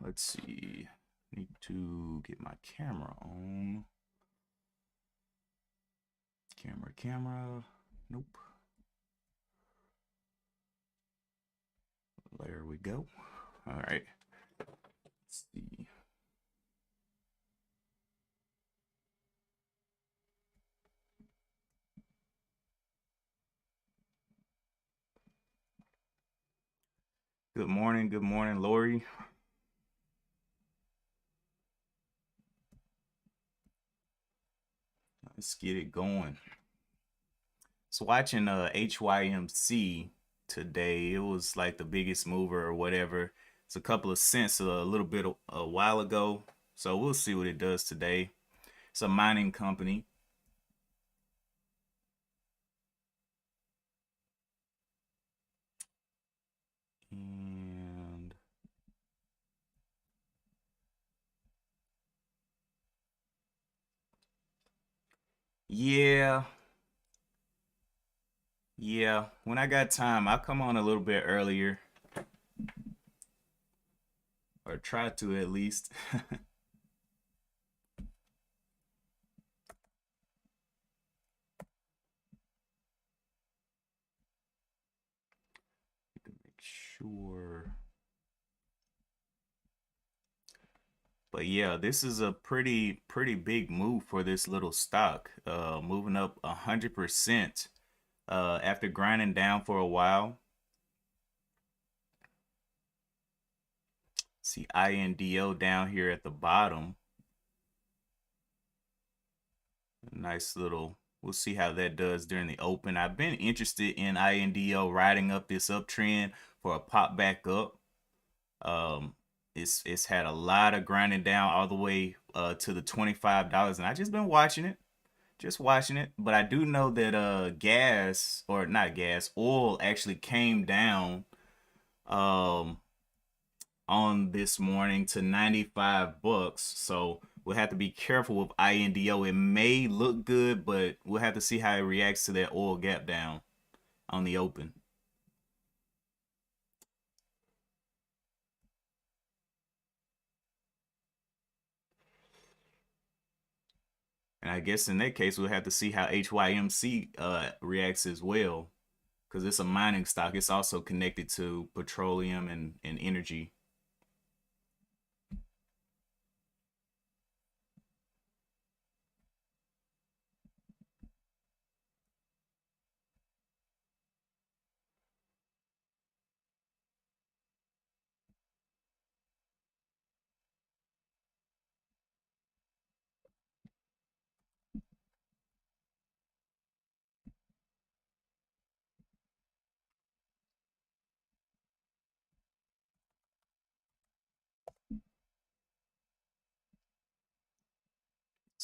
let's see. Need to get my camera on. Camera. Nope. There we go. All right. Let's see. Good morning, Lori. Let's get it going. So watching HYMC today, it was like the biggest mover or whatever. It's a couple of cents a little bit a while ago. So we'll see what it does today. It's a mining company. And yeah, when I got time, I'll come on a little bit earlier, or try to at least. To make sure. But yeah, this is a pretty big move for this little stock. Moving up 100% after grinding down for a while. See INDO down here at the bottom. Nice little, we'll see how that does during the open. I've been interested in INDO riding up this uptrend for a pop back up. It's had a lot of grinding down all the way to the $25, and I just been watching it. Just watching it. But I do know that gas, or not gas, oil actually came down um on this morning to 95 bucks. So we'll have to be careful with INDO. It may look good, but we'll have to see how it reacts to that oil gap down on the open. And I guess in that case, we'll have to see how HYMC reacts as well, because it's a mining stock. It's also connected to petroleum and energy.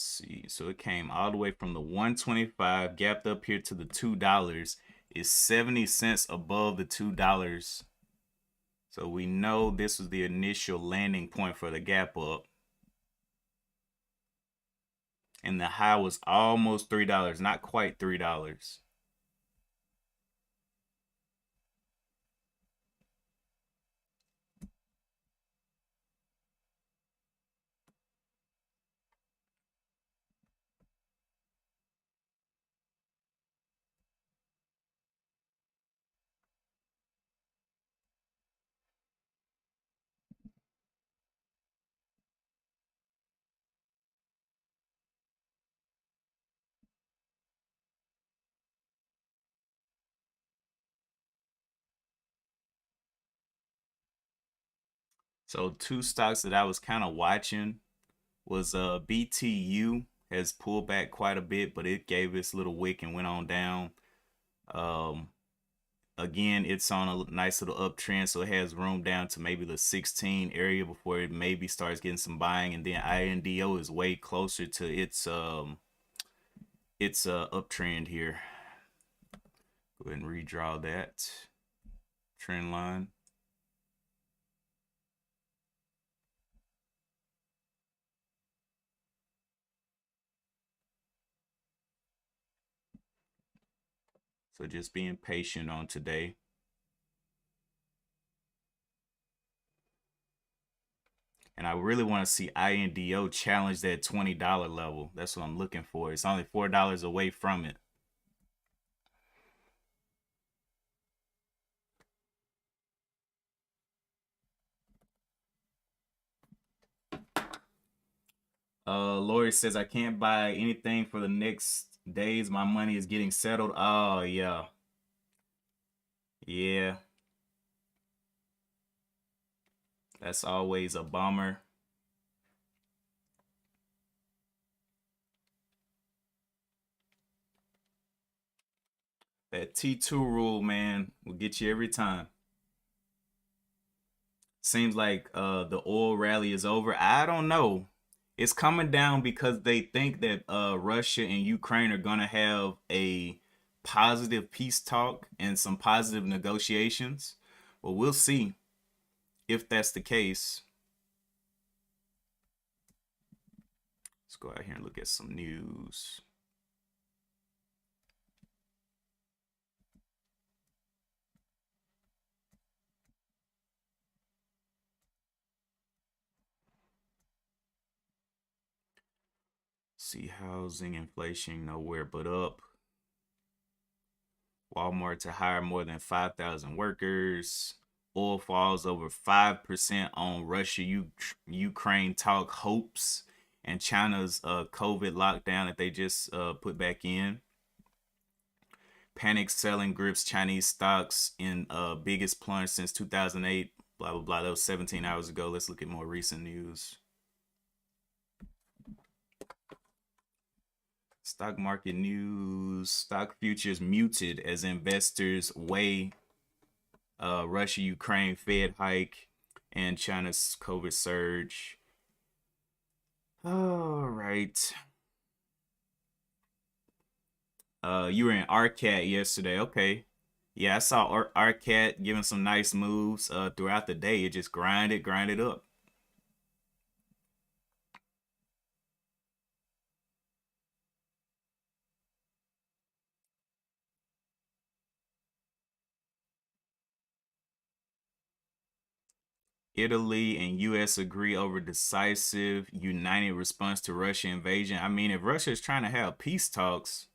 See, so it came all the way from the 125, gapped up here to the $2. Is 70 cents above the $2. So we know this was the initial landing point for the gap up. And the high was almost $3, not quite $3. So two stocks that I was kind of watching was BTU has pulled back quite a bit, but it gave its little wick and went on down. Um, Again, it's on a nice little uptrend, so it has room down to maybe the 16 area before it maybe starts getting some buying, and then INDO is way closer to its uptrend here. Go ahead and redraw that trend line. So just being patient on today. And I really want to see INDO challenge that $20 level. That's what I'm looking for. It's only $4 away from it. Lori says I can't buy anything for the next days. My money is getting settled. Oh yeah. Yeah. That's always a bummer. That T2 rule, man, will get you every time. Seems like the oil rally is over. I don't know. It's coming down because they think that Russia and Ukraine are gonna have a positive peace talk and some positive negotiations. Well, we'll see if that's the case. Let's go out here and look at some news. See, housing inflation nowhere but up. Walmart to hire more than 5,000 workers. Oil falls over 5% on Russia Ukraine talk hopes and China's COVID lockdown that they just put back in. Panic selling grips Chinese stocks in biggest plunge since 2008. Blah, blah, blah. That was 17 hours ago. Let's look at more recent news. Stock market news. Stock futures muted as investors weigh Russia-Ukraine Fed hike and China's COVID surge. All right. You were in RCAT yesterday. Okay. Yeah, I saw RCAT giving some nice moves throughout the day. It just grinded up. Italy and US agree over decisive, united response to Russia invasion. I mean, if Russia is trying to have peace talks,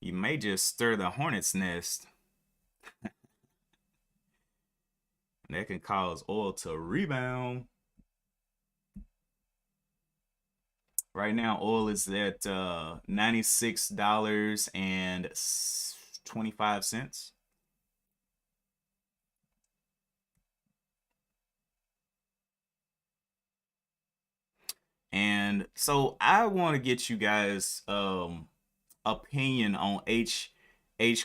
you may just stir the hornet's nest. That can cause oil to rebound. Right now, oil is at $96.25. And so I want to get you guys opinion on H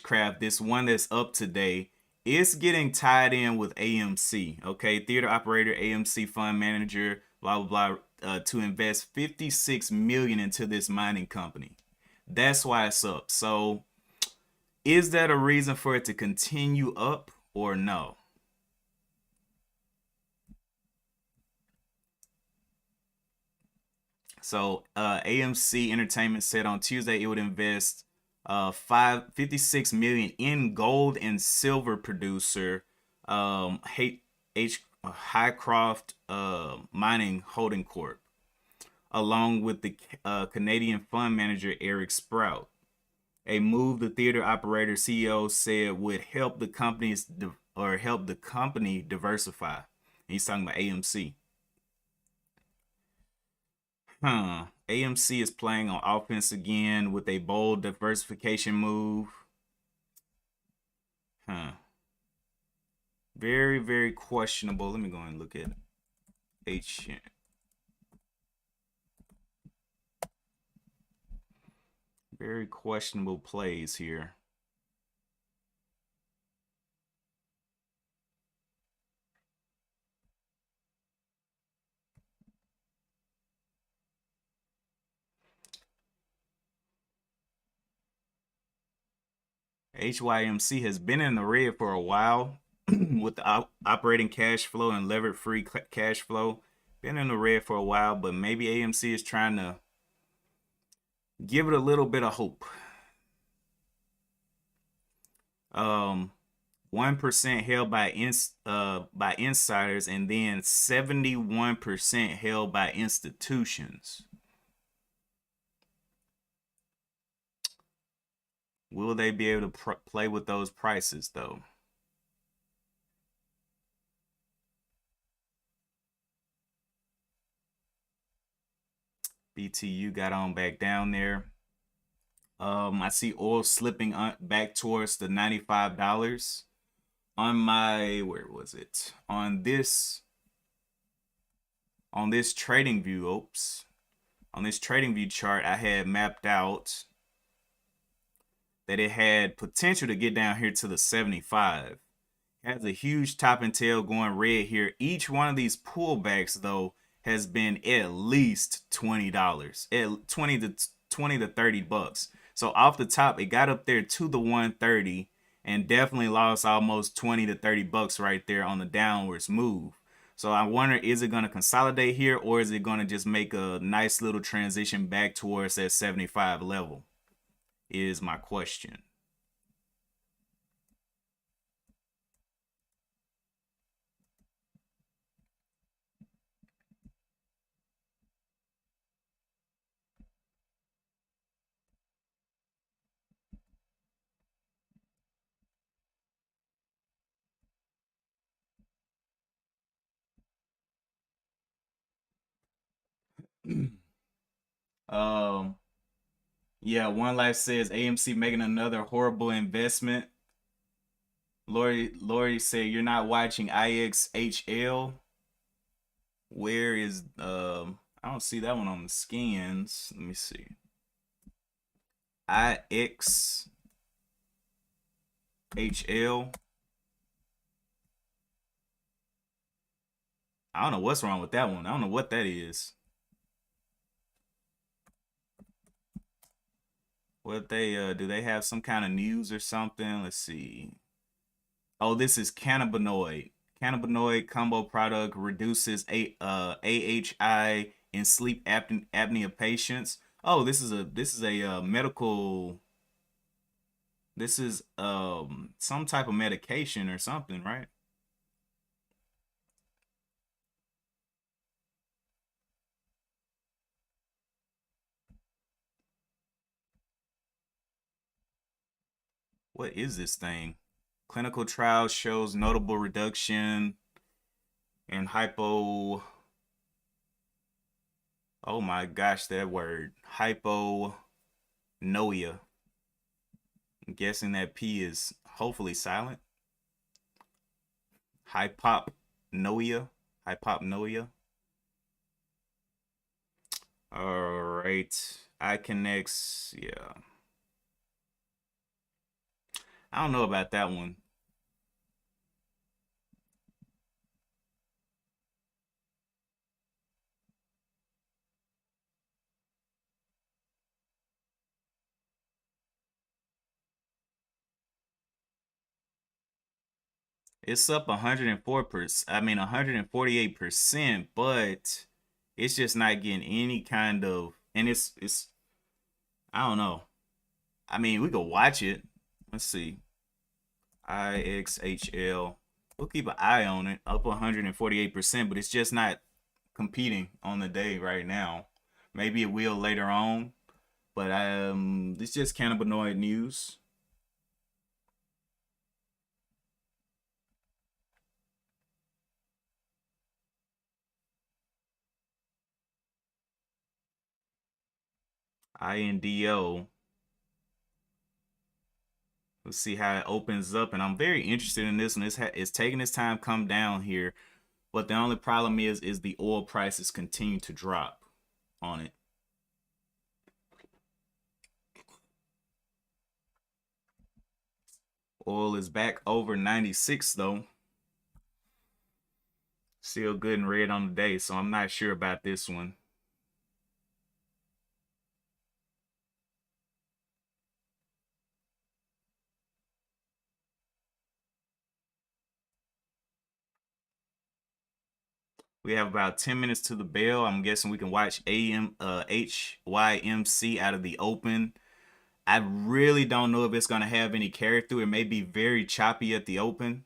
Craft, this one that's up today. It's getting tied in with AMC, okay? Theater operator, AMC fund manager, blah blah blah, to invest 56 million into this mining company. That's why it's up. So, is that a reason for it to continue up or no? So AMC Entertainment said on Tuesday it would invest 56 million in gold and silver producer H Highcroft Mining Holding Corp, along with the Canadian fund manager Eric Sprout. A move the theater operator CEO said would help the company diversify. He's talking about AMC. AMC is playing on offense again with a bold diversification move. Very, very questionable. Let me go and look at H. Very questionable plays here. HYMC has been in the red for a while with the operating cash flow and levered free cash flow. Been in the red for a while, but maybe AMC is trying to give it a little bit of hope. 1% held by insiders, and then 71% held by institutions. Will they be able to play with those prices though? BTU got on back down there. I see oil slipping back towards the $95 on my, where was it? On this trading view, on this trading view chart, I had mapped out that it had potential to get down here to the 75. It has a huge top and tail going red here. Each one of these pullbacks though has been at least $20, at 20 to 30 bucks. So off the top, it got up there to the 130 and definitely lost almost 20 to 30 bucks right there on the downwards move. So I wonder, is it going to consolidate here, or is it going to just make a nice little transition back towards that 75 level? Is my question. um yeah, One Life says AMC making another horrible investment. Lori said you're not watching IXHL. Where is I don't see that one on the scans. Let me see. IXHL. I don't know what's wrong with that one. I don't know what that is. What they do they have some kind of news or something? Let's see. Oh, this is cannabinoid. Cannabinoid combo product reduces AHI in sleep apnea patients. Oh, this is a medical. This is some type of medication or something, right? What is this thing? Clinical trial shows notable reduction in hypo. Oh my gosh, that word. Hyponoia. I'm guessing that P is hopefully silent. Hypopnoia. Hypopnoia. All right. iConnects. Yeah. I don't know about that one. It's up 104%. I mean 148%, but it's just not getting any kind of, and it's I don't know. I mean, we could watch it. Let's see. IXHL. We'll keep an eye on it. Up 148%, but it's just not competing on the day right now. Maybe it will later on, but it's just cannabinoid news. INDO. Let's see how it opens up, and I'm very interested in this one. It's taking its time come down here, but the only problem is the oil prices continue to drop on it. Oil is back over 96 though. Still good and red on the day, so I'm not sure about this one. We have about 10 minutes to the bell. I'm guessing we can watch HYMC out of the open. I really don't know if it's gonna have any carry through. It may be very choppy at the open,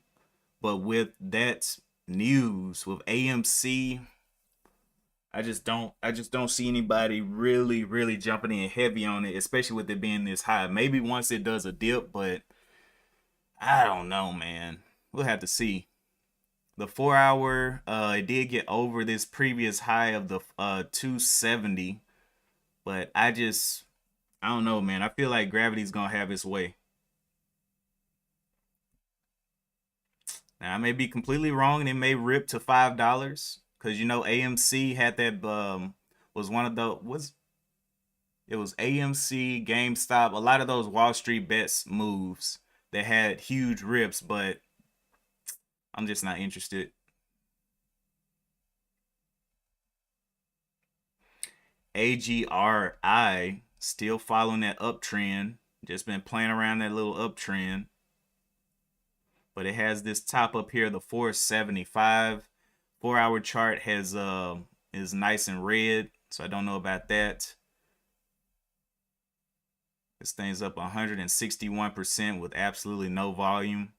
but with that news with AMC, I just don't see anybody really jumping in heavy on it, especially with it being this high. Maybe once it does a dip, but I don't know, man. We'll have to see. The 4 hour, it did get over this previous high of the 270, but I don't know, man. I feel like gravity's gonna have its way. Now I may be completely wrong, and it may rip to $5 because AMC had that was one of the was it was AMC, GameStop, a lot of those Wall Street bets moves that had huge rips, but I'm just not interested. AGRI still following that uptrend, just been playing around that little uptrend, but it has this top up here, the 475. 4 hour chart has is nice and red, so I don't know about that. This thing's up 161% with absolutely no volume.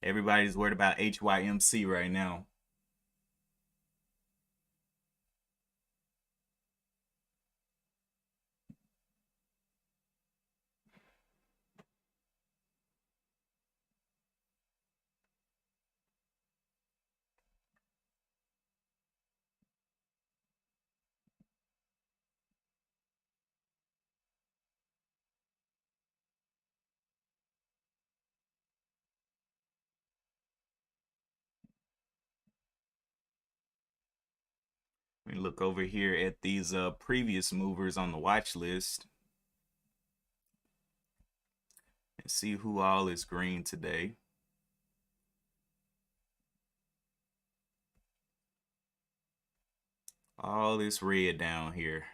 Everybody's worried about HYMC right now. Let me look over here at these previous movers on the watch list and see who all is green today. All this red down here.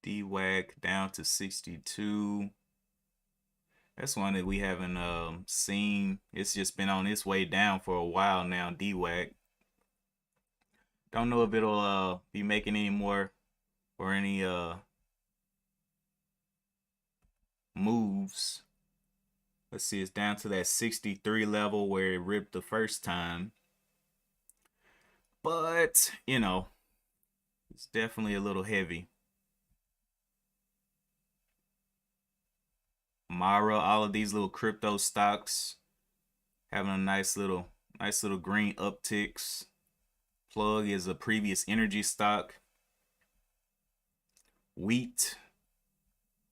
DWAC down to 62. That's one that we haven't seen. It's just been on its way down for a while now, DWAC. Don't know if it'll be making any more or any moves. Let's see, it's down to that 63 level where it ripped the first time. But, it's definitely a little heavy. Mara, all of these little crypto stocks having a nice little green upticks. Plug is a previous energy stock. Wheat,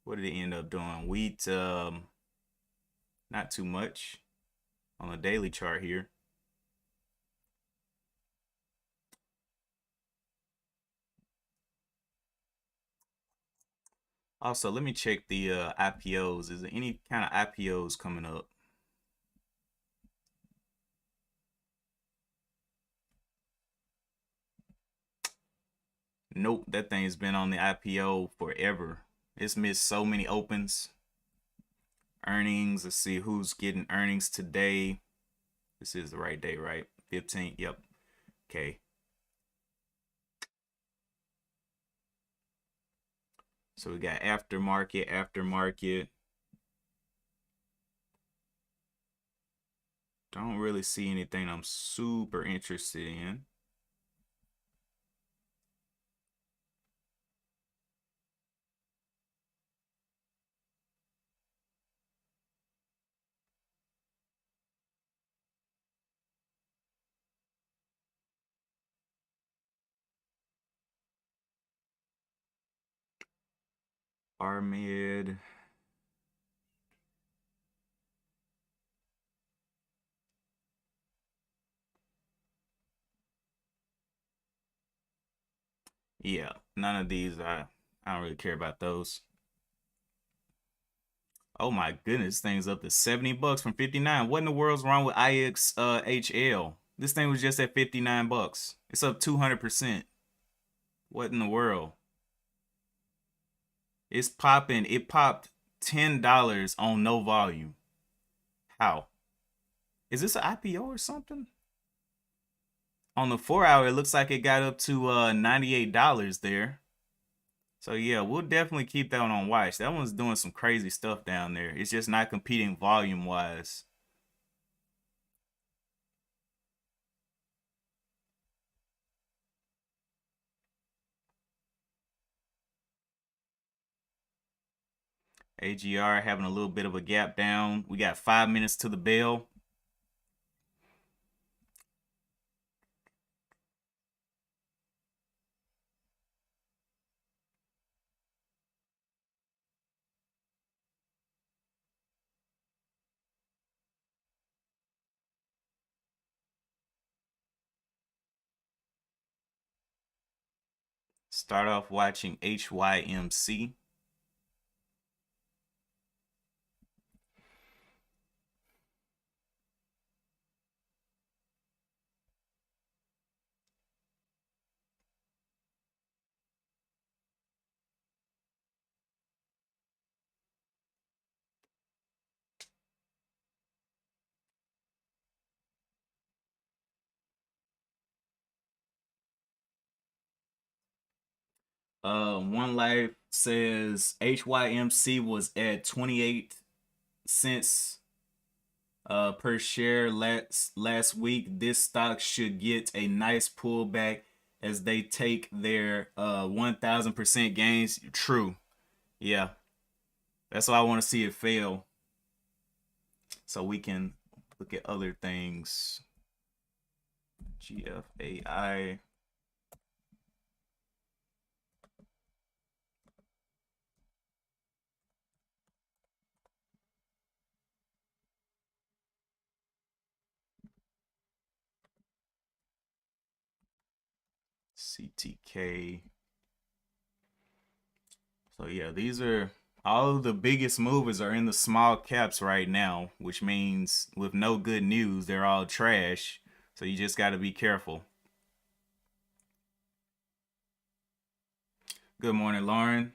what did it end up doing? Wheat, not too much on the daily chart here. Also, let me check the IPOs. Is there any kind of IPOs coming up? Nope, that thing's been on the IPO forever. It's missed so many opens. Earnings, let's see who's getting earnings today. This is the right day, right? 15th, yep. Okay. So we got aftermarket. Don't really see anything I'm super interested in. Armid. Yeah, none of these I don't really care about those. Oh my goodness, this thing's up to 70 bucks from 59. What in the world's wrong with IXHL? This thing was just at 59 bucks. It's up 200%. What in the world? It's popping. It popped $10 on no volume. How? Is this an IPO or something? On the 4 hour, it looks like it got up to $98 there. So yeah, we'll definitely keep that one on watch. That one's doing some crazy stuff down there. It's just not competing volume wise. AGR having a little bit of a gap down. We got 5 minutes to the bell. Start off watching HYMC. One Life says HYMC was at 28 cents per share last week. This stock should get a nice pullback as they take their 1000% gains. True. Yeah. That's why I want to see it fail. So we can look at other things. GFAI. CTK. So yeah, these are all of the biggest movers are in the small caps right now, which means with no good news, they're all trash. So you just got to be careful. Good morning, Lauren.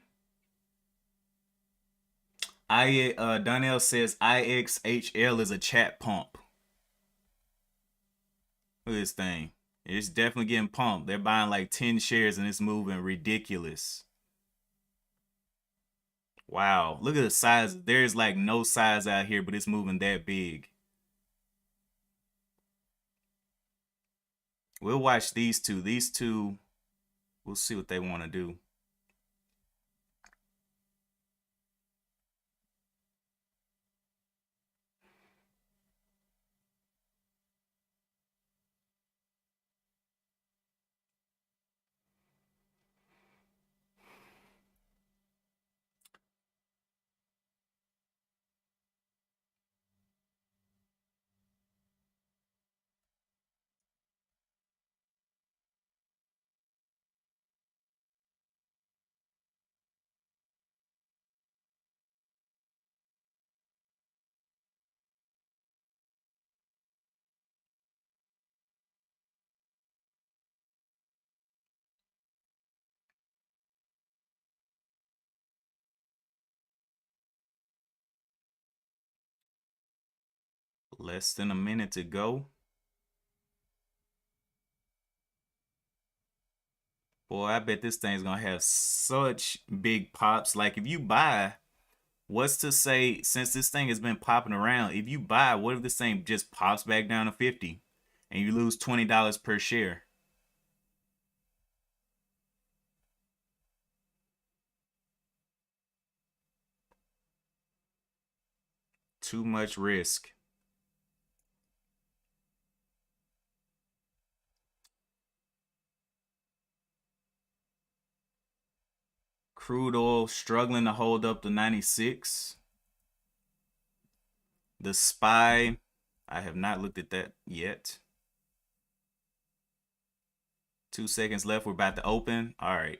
Donnell says IXHL is a chat pump. Look at this thing. It's definitely getting pumped. They're buying like 10 shares and it's moving ridiculous. Wow. Look at the size. There's like no size out here, but it's moving that big. We'll watch these two. These two, we'll see what they want to do. Less than a minute to go. Boy, I bet this thing's gonna have such big pops. Like if you buy, what's to say since this thing has been popping around, if you buy, what if this thing just pops back down to 50 and you lose $20 per share? Too much risk. Crude oil struggling to hold up to 96. The SPY, I have not looked at that yet. 2 seconds left. We're about to open. All right.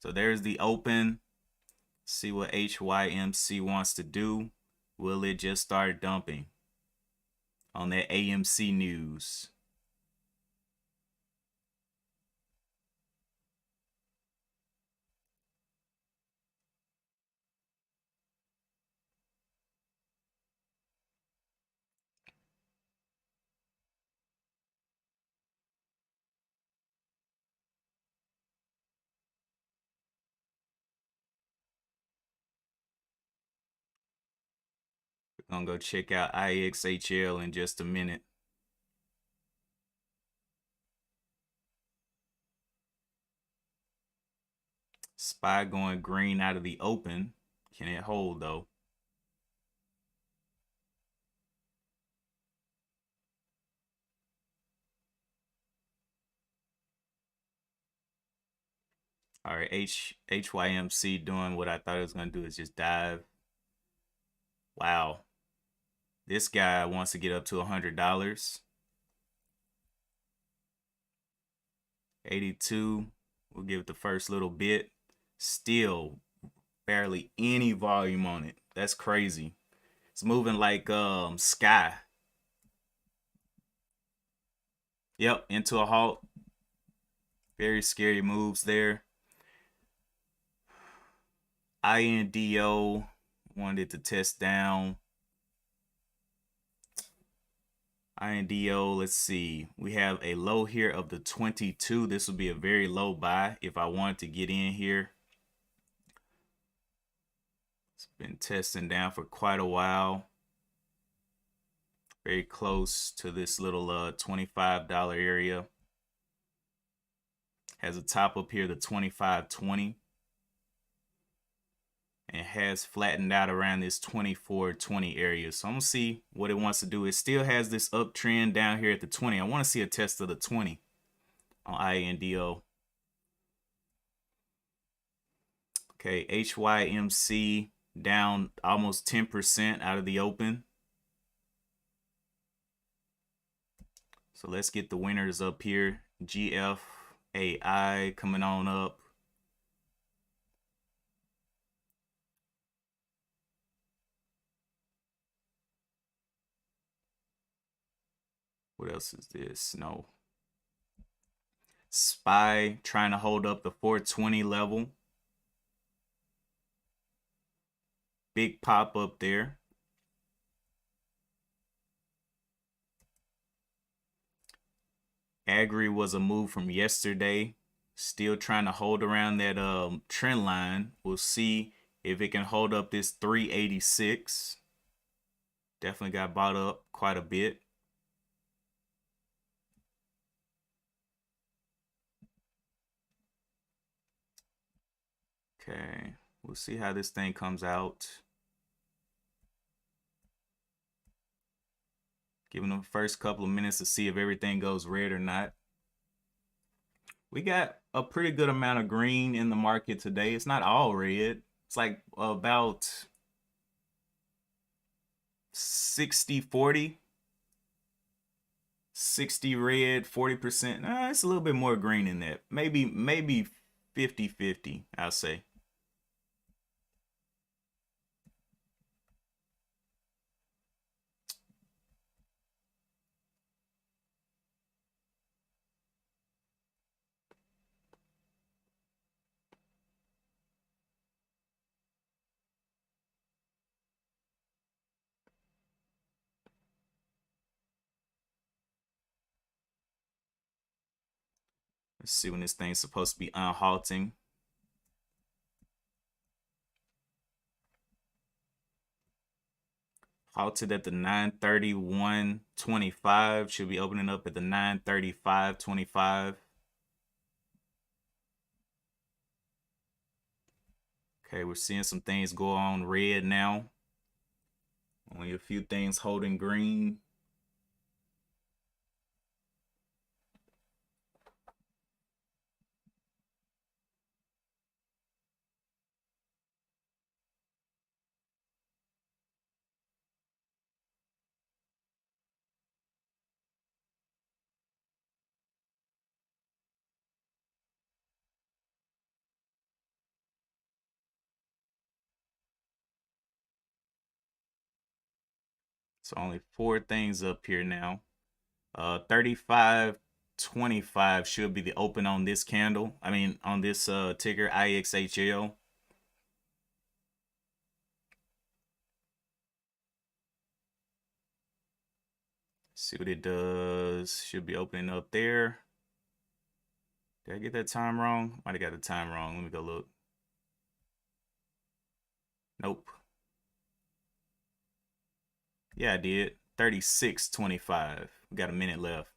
So there's the open. See what HYMC wants to do. Will it just start dumping on that AMC news? Gonna go check out IXHL in just a minute. SPY going green out of the open. Can it hold though? All right, HYMC doing what I thought it was gonna do, is just dive. Wow, this guy wants to get up to $100. 82. We'll give it the first little bit. Still barely any volume on it. That's crazy. It's moving like sky. Yep, into a halt. Very scary moves there. INDO wanted to test down. INDO, let's see. We have a low here of the 22. This would be a very low buy if I wanted to get in here. It's been testing down for quite a while. Very close to this little $25 area. Has a top up here, the 25.20. And has flattened out around this 24.20 area. So I'm gonna see what it wants to do. It still has this uptrend down here at the 20. I want to see a test of the 20 on INDO. Okay, HYMC down almost 10% out of the open. So let's get the winners up here. GFAI coming on up. What else is this? No. SPY trying to hold up the 420 level. Big pop up there. Agri was a move from yesterday. Still trying to hold around that trend line. We'll see if it can hold up this 386. Definitely got bought up quite a bit. Okay, we'll see how this thing comes out. Giving them the first couple of minutes to see if everything goes red or not. We got a pretty good amount of green in the market today. It's not all red. It's like about 60-40. 60 red, 40%. It's a little bit more green in that. Maybe 50-50, I'll say. Let's see when this thing's supposed to be unhalting. Halted at the 931.25. Should be opening up at the 935.25. Okay, we're seeing some things go on red now. Only a few things holding green. So only 4 things up here now. 35.25 should be the open on this candle. I mean, on this ticker, IXHL. See what it does. Should be opening up there. Did I get that time wrong? Might have got the time wrong. Let me go look. Nope. Yeah, I did. 36.25. We got a minute left.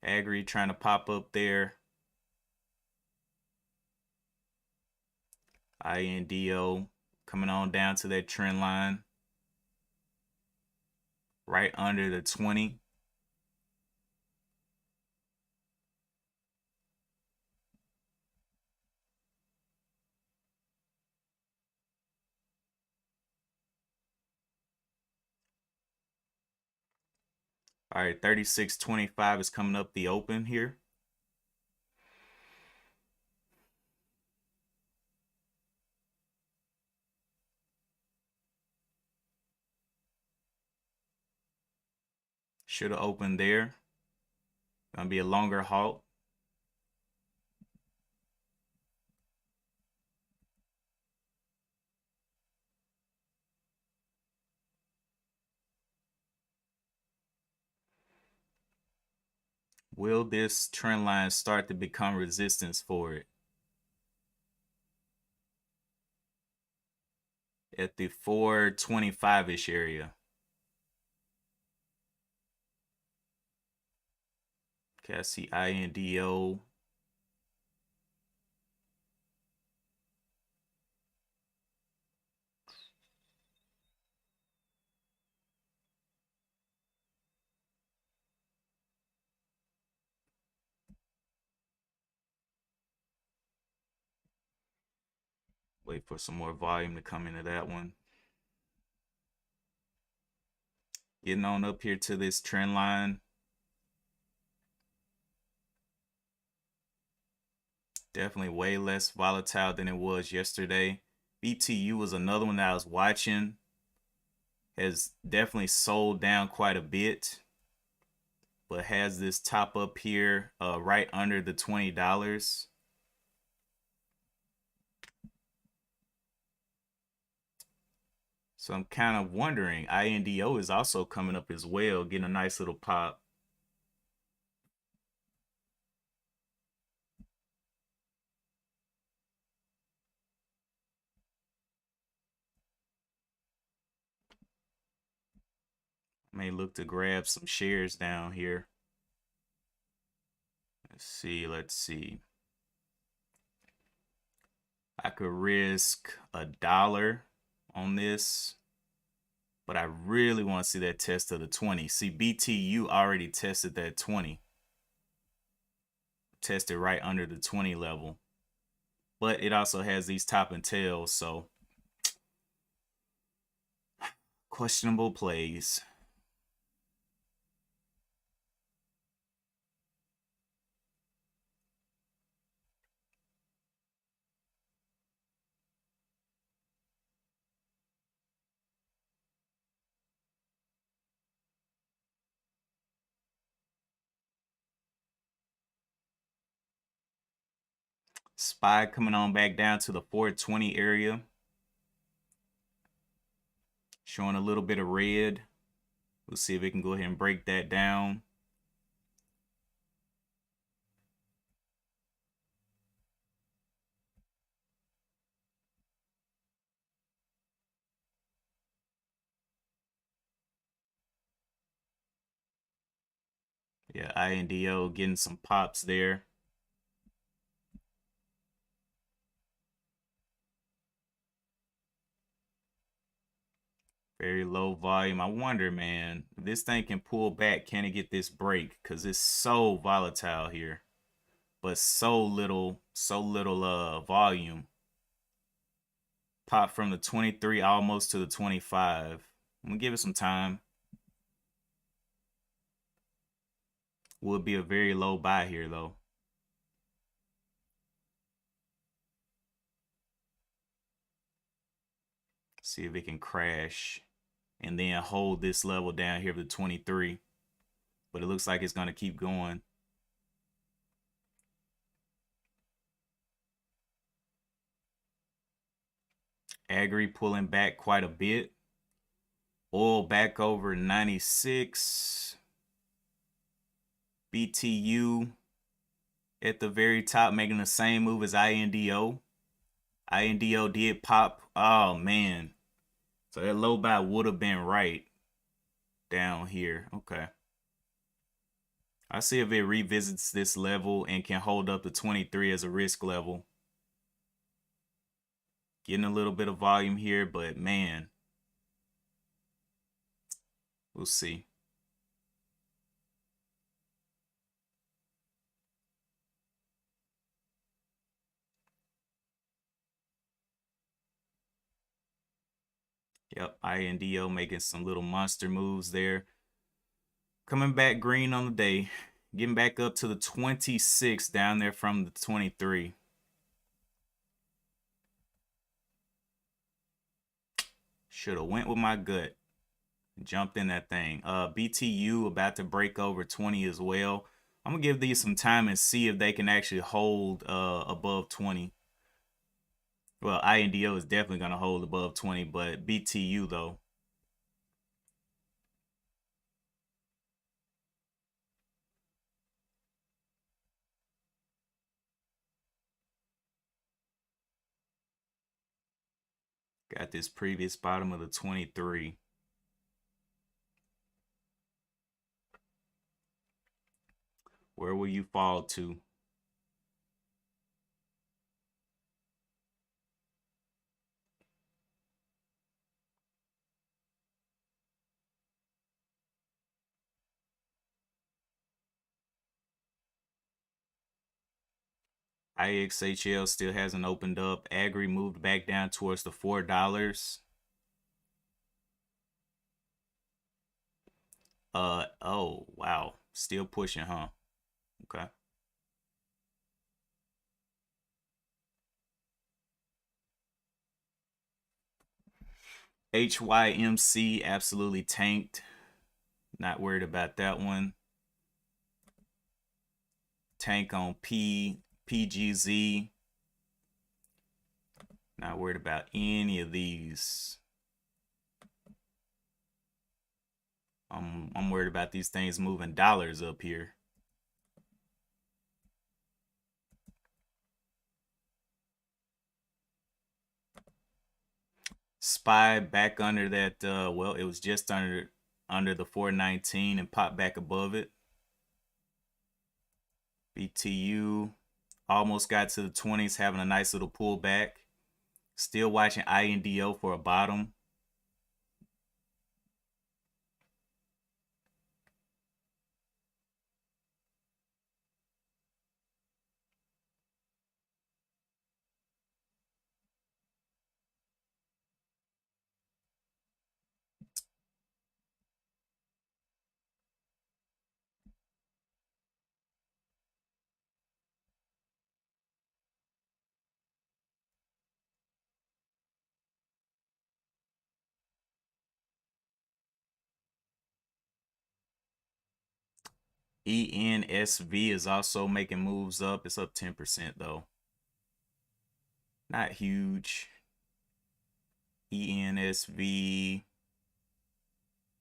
Agri trying to pop up there. INDO coming on down to that trend line. Right under the 20. All right, 36.25 is coming up the open here. Should have opened there. Gonna be a longer halt. Will this trend line start to become resistance for it? At the 425-ish area. Okay, I see INDO. Wait for some more volume to come into that one. Getting on up here to this trend line. Definitely way less volatile than it was yesterday. BTU was another one that I was watching. Has definitely sold down quite a bit, but has this top up here right under the $20. So I'm kind of wondering, INDO is also coming up as well, getting a nice little pop. May look to grab some shares down here. Let's see. I could risk $1 on this, but I really want to see that test of the 20. See, BTU already tested that 20. Tested right under the 20 level. But it also has these top and tails, so questionable plays. SPY coming on back down to the 420 area. Showing a little bit of red. We'll see if we can go ahead and break that down. Yeah, INDO getting some pops there. Very low volume. I wonder, man, if this thing can pull back, can it get this break? Because it's so volatile here. But so little volume. Pop from the 23 almost to the 25. I'm gonna give it some time. Would be a very low buy here though. See if it can crash and then hold this level down here of the 23. But it looks like it's gonna keep going. Agri pulling back quite a bit. Oil back over 96. BTU at the very top making the same move as INDO. INDO did pop. Oh man. So that low buy would have been right down here. Okay. I see if it revisits this level and can hold up to 23 as a risk level. Getting a little bit of volume here, but man, we'll see. Yep, INDO making some little monster moves there. Coming back green on the day. Getting back up to the 26 down there from the 23. Should have went with my gut. Jumped in that thing. BTU about to break over 20 as well. I'm going to give these some time and see if they can actually hold above 20. Well, INDO is definitely going to hold above 20, but BTU though. Got this previous bottom of the 23. Where will you fall to? IXHL still hasn't opened up. Agri moved back down towards the $4. Oh, wow. Still pushing, huh? Okay. HYMC absolutely tanked. Not worried about that one. Tank on PGZ. Not worried about any of these. I'm worried about these things moving dollars up here. SPY back under that, well, it was just under the 419 and popped back above it. BTU almost got to the 20s, having a nice little pullback. Still watching INDO for a bottom. ENSV is also making moves up. It's up 10% though. Not huge. ENSV,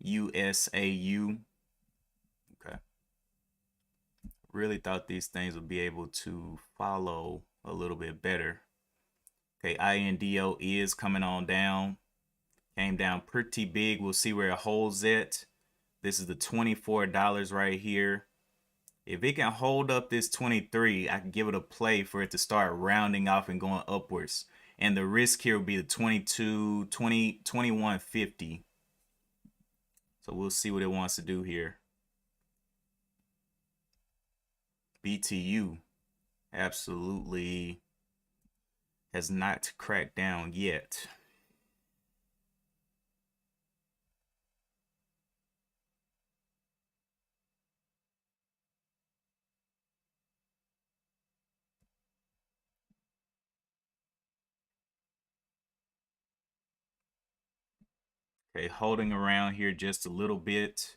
USAU. Okay. Really thought these things would be able to follow a little bit better. Okay, INDO is coming on down. Came down pretty big. We'll see where it holds at. This is the $24 right here. If it can hold up this 23, I can give it a play for it to start rounding off and going upwards. And the risk here will be the 22, 20, 21.50. So we'll see what it wants to do here. BTU absolutely has not cracked down yet. Okay, holding around here just a little bit.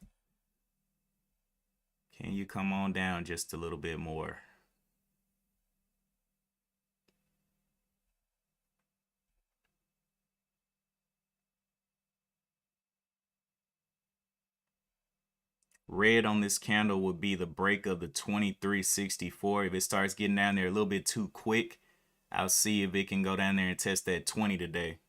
Can you come on down just a little bit more? Red on this candle would be the break of the 23.64. If it starts getting down there a little bit too quick, I'll see if it can go down there and test that 20 today.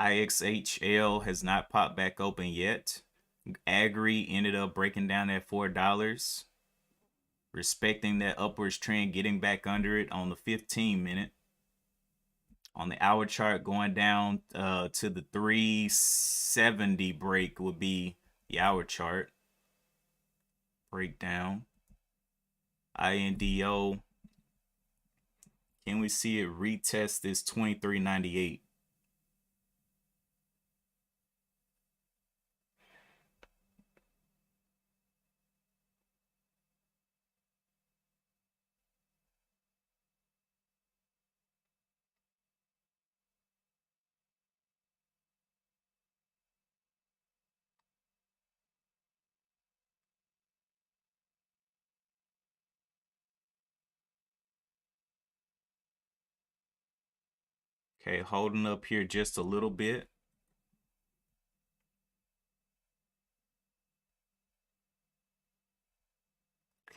IXHL has not popped back open yet. Agri ended up breaking down at $4, respecting that upwards trend, getting back under it on the 15-minute. On the hour chart, going down to the 370 break would be the hour chart breakdown. INDO, can we see it retest this 23.98? Okay, holding up here just a little bit.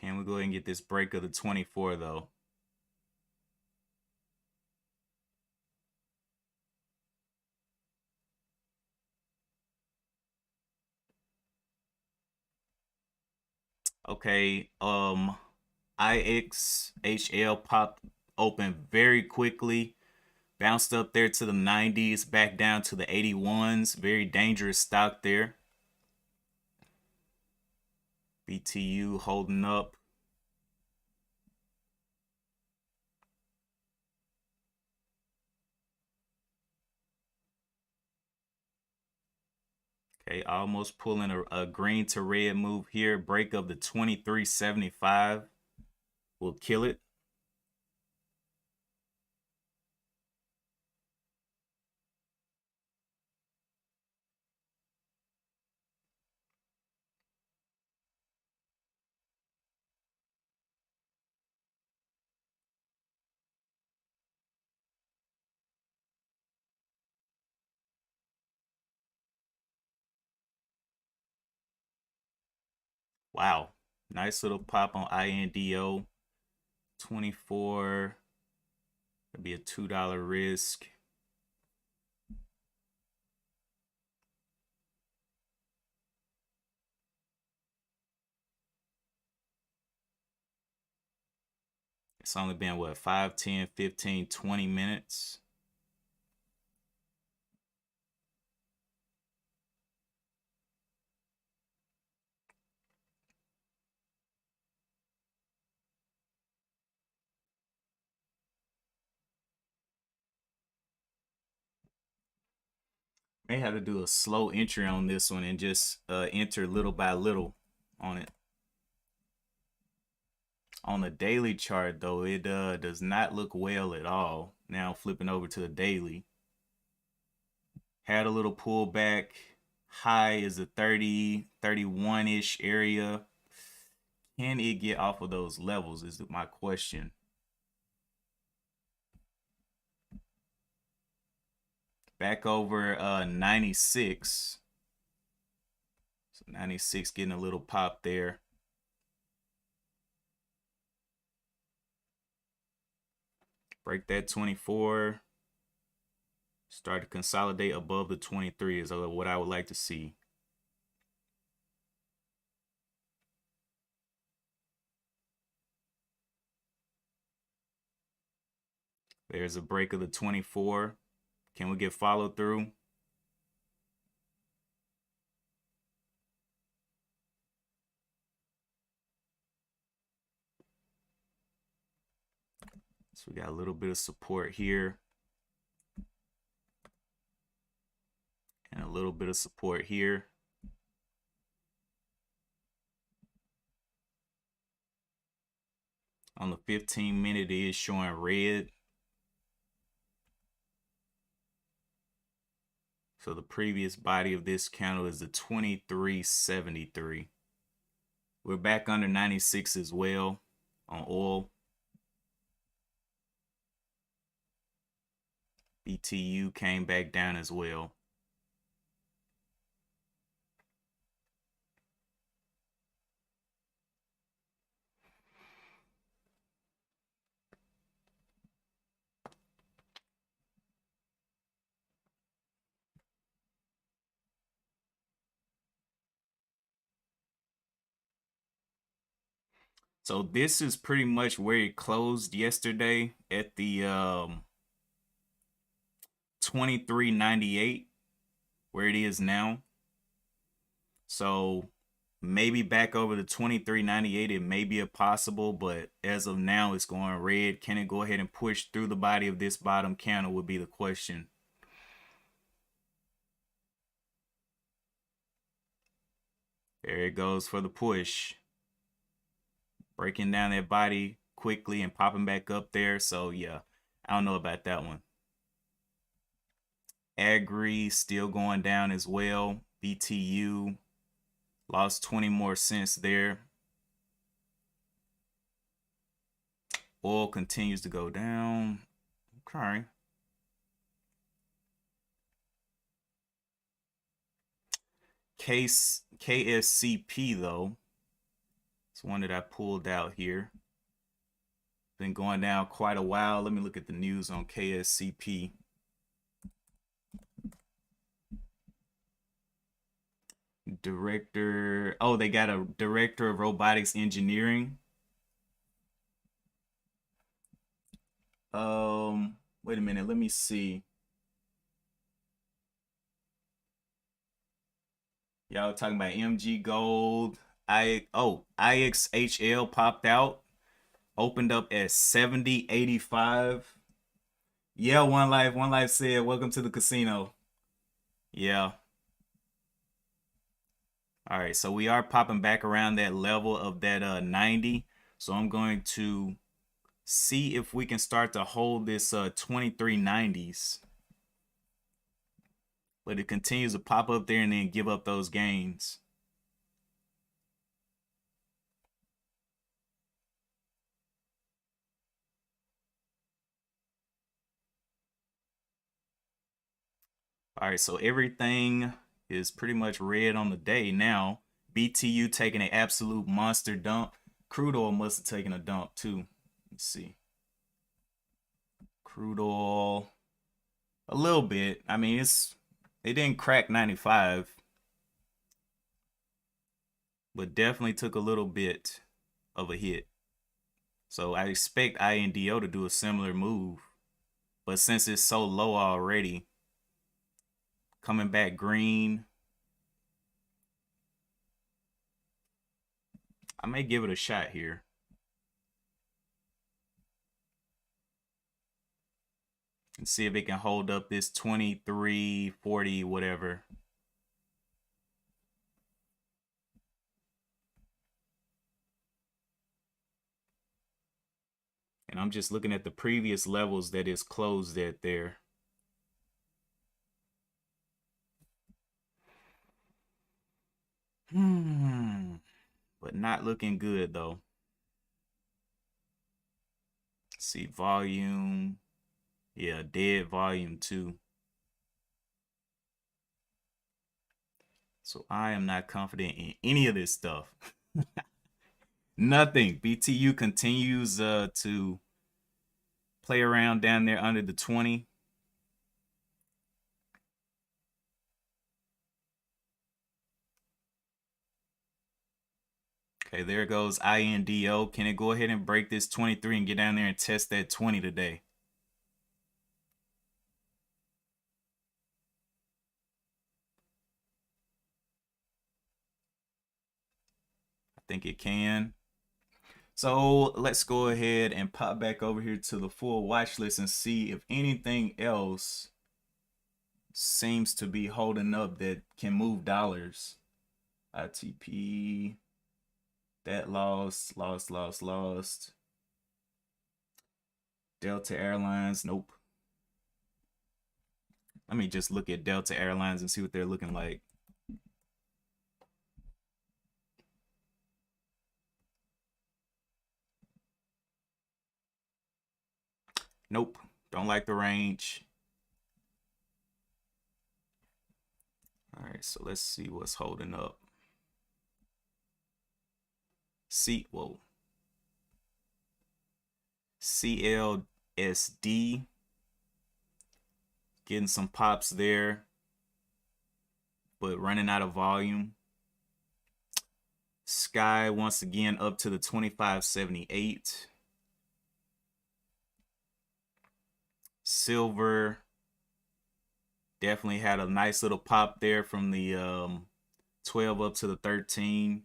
Can we go ahead and get this break of the 24 though? Okay, IXHL popped open very quickly, bounced up there to the 90s, back down to the 81s. Very dangerous stock there. BTU holding up. Okay, almost pulling a green to red move here. Break of the 23.75 will kill it. Wow, nice little pop on INDO. 24, that'd be a $2 risk. It's only been what, 5, 10, 15, 20 minutes. May have to do a slow entry on this one and just enter little by little on it. On the daily chart though, it does not look well at all. Now flipping over to the daily. Had a little pullback. High is a 30, 31-ish area. Can it get off of those levels is my question. Back over 96. So 96 getting a little pop there. Break that 24. Start to consolidate above the 23 is what I would like to see. There's a break of the 24. Can we get follow through? So we got a little bit of support here. And a little bit of support here. On the 15-minute, it is showing red. So the previous body of this candle is the 23.73. We're back under 96 as well on oil. BTU came back down as well. So this is pretty much where it closed yesterday at the 23.98, where it is now. So maybe back over to 23.98, it may be a possible, but as of now, it's going red. Can it go ahead and push through the body of this bottom candle would be the question. There it goes for the push. Breaking down that body quickly and popping back up there. So yeah, I don't know about that one. Agri still going down as well. BTU lost 20 more cents there. Oil continues to go down. Okay. KSCP though, it's one that I pulled out here. Been going down quite a while. Let me look at the news on KSCP. Director, oh, they got a director of robotics engineering. Wait a minute, let me see. Y'all talking about MG Gold. IXHL popped out. Opened up at 70.85. Yeah, One Life said, welcome to the casino. Yeah. All right, so we are popping back around that level of that 90. So I'm going to see if we can start to hold this 23.90s. But it continues to pop up there and then give up those gains. All right, so everything is pretty much red on the day now. BTU taking an absolute monster dump. Crude oil must have taken a dump too. Let's see. Crude oil, a little bit. I mean, it didn't crack 95, but definitely took a little bit of a hit. So I expect INDO to do a similar move, but since it's so low already, coming back green, I may give it a shot here. And see if it can hold up this 23.40, whatever. And I'm just looking at the previous levels that it's closed at there. But not looking good though. Let's see, volume. Yeah, dead volume too. So I am not confident in any of this stuff. Nothing. BTU continues to play around down there under the 20. Okay, there goes INDO. Can it go ahead and break this 23 and get down there and test that 20 today? I think it can. So let's go ahead and pop back over here to the full watch list and see if anything else seems to be holding up that can move dollars. ITP, that lost. Delta Airlines, nope. Let me just look at Delta Airlines and see what they're looking like. Nope, don't like the range. All right, so let's see what's holding up. CLSD, getting some pops there, but running out of volume. Sky once again up to the 25.78. Silver definitely had a nice little pop there from the 12 up to the 13.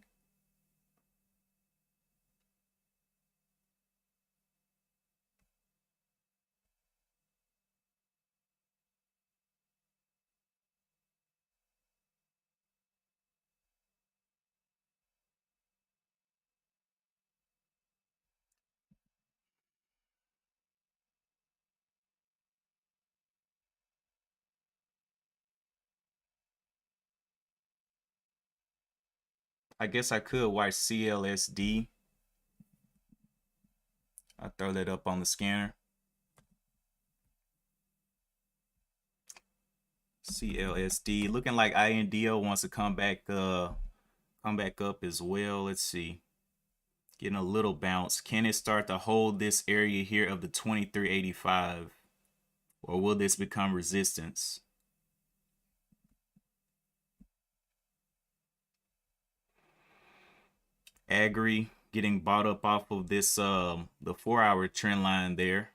I guess I could watch CLSD. I'll throw that up on the scanner. CLSD looking like INDO wants to come back up as well. Let's see. Getting a little bounce. Can it start to hold this area here of the 23.85? Or will this become resistance? Agri getting bought up off of this the 4-hour trend line there.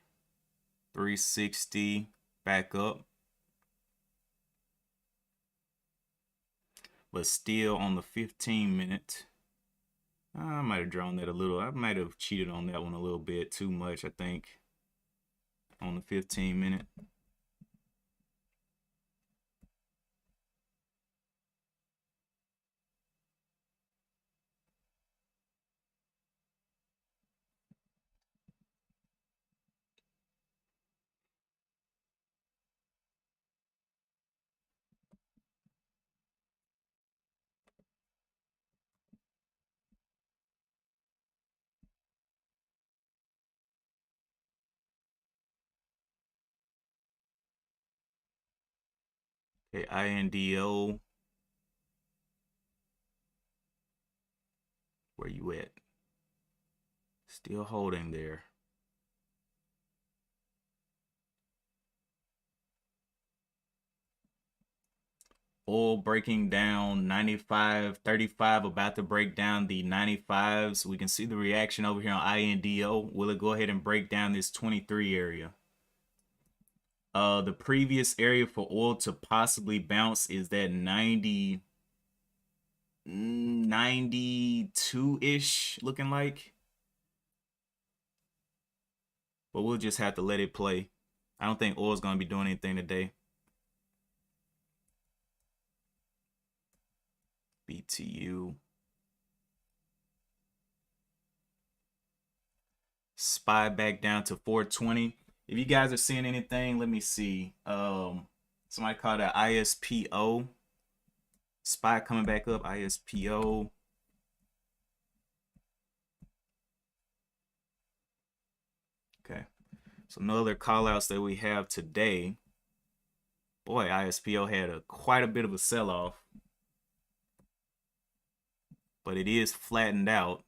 360 back up. But still on the 15-minute. I might have drawn that a little. I might have cheated on that one a little bit too much, I think. On the 15-minute. Okay, INDO. Where you at? Still holding there. Oil breaking down 95.35, about to break down the 95s. We can see the reaction over here on INDO. Will it go ahead and break down this 23 area? The previous area for oil to possibly bounce is that 92-ish looking like. But we'll just have to let it play. I don't think oil's going to be doing anything today. BTU. SPY back down to 420. If you guys are seeing anything, let me see. Somebody called it ISPO. SPY coming back up, ISPO. Okay. So no other call outs that we have today. Boy, ISPO had quite a bit of a sell-off. But it is flattened out.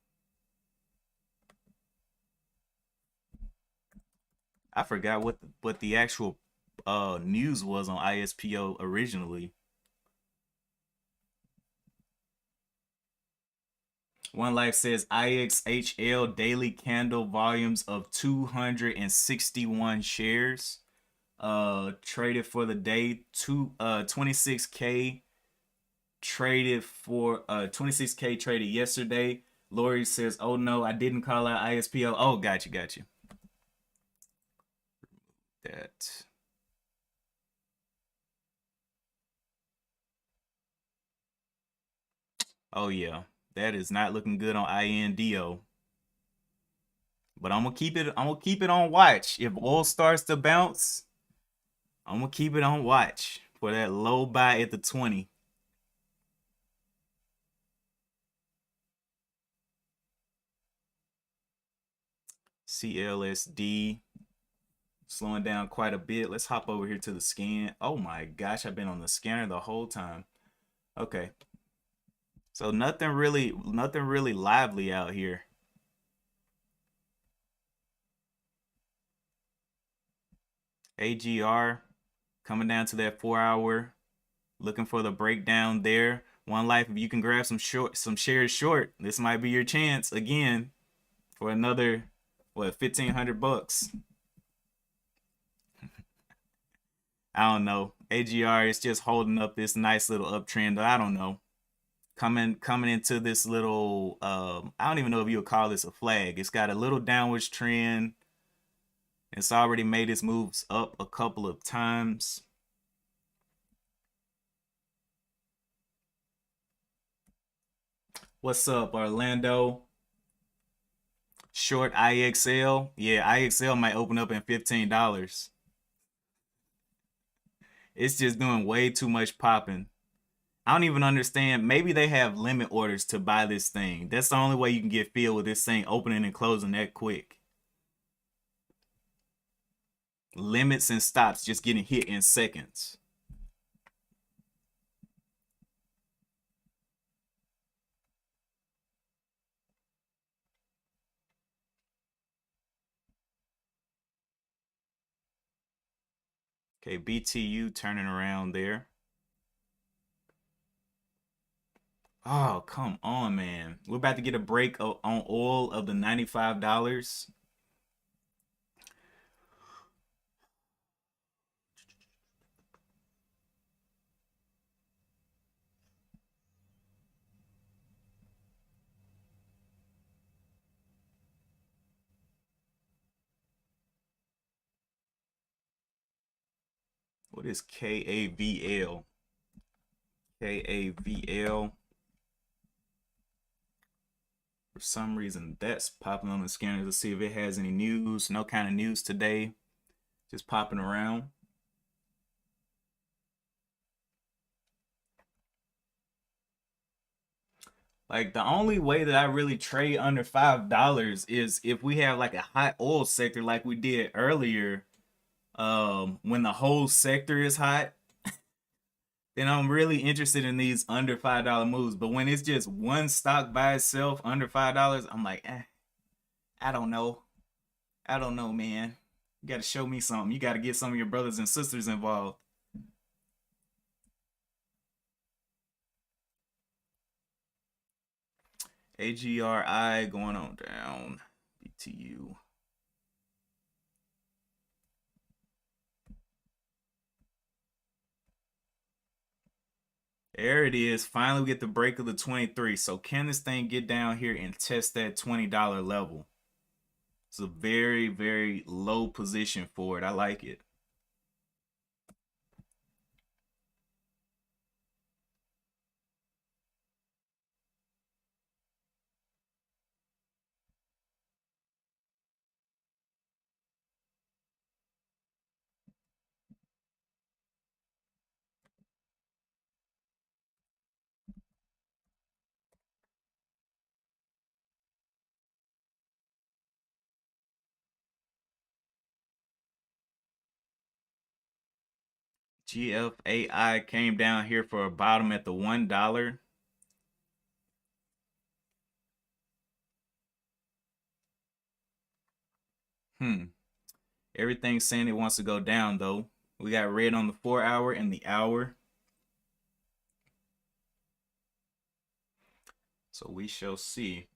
I forgot what the actual news was on ISPO originally. One Life says IXHL daily candle volumes of 261 shares. Traded for the day 26K traded for 26K traded yesterday. Lori says, "Oh no, I didn't call out ISPO." Oh, got you. That. Oh yeah, that is not looking good on INDO. But I'm gonna keep it on watch. If oil starts to bounce, I'm gonna keep it on watch for that low buy at the 20. CLSD slowing down quite a bit. Let's hop over here to the scan. Oh my gosh, I've been on the scanner the whole time. Okay. So nothing really lively out here. AGR coming down to that 4-hour, looking for the breakdown there. One life, if you can grab some shares short, this might be your chance again for another, what, 1,500 bucks. I don't know. AGR is just holding up this nice little uptrend. I don't know. Coming into this little I don't even know if you would call this a flag. It's got a little downwards trend. It's already made its moves up a couple of times. What's up, Orlando? Short IXL. Yeah, IXL might open up in $15. It's just doing way too much popping. I don't even understand. Maybe they have limit orders to buy this thing. That's the only way you can get filled with this thing opening and closing that quick. Limits and stops just getting hit in seconds. Okay, BTU turning around there. Oh, come on, man. We're about to get a break on oil of the $95. What is KAVL? KAVL. For some reason, that's popping on the scanner to see if it has any news. No kind of news today. Just popping around. Like the only way that I really trade under $5 is if we have like a hot oil sector like we did earlier. When the whole sector is hot, then I'm really interested in these under $5 moves. But when it's just one stock by itself under $5, I'm like, I don't know. I don't know, man. You got to show me something. You got to get some of your brothers and sisters involved. AGRI going on down. BTU. There it is. Finally, we get the break of the 23. So can this thing get down here and test that $20 level? It's a very, very low position for it. I like it. GFAI came down here for a bottom at the $1. Everything's saying it wants to go down though. We got red on the 4-hour and the hour. So we shall see.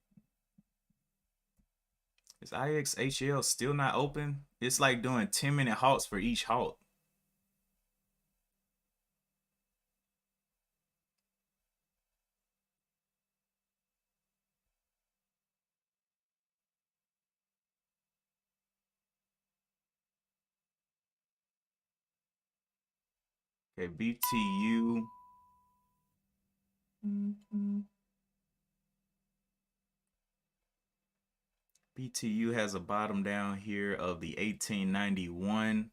Is IXHL still not open? It's like doing 10-minute halts for each halt. Okay, BTU. BTU has a bottom down here of the 1891,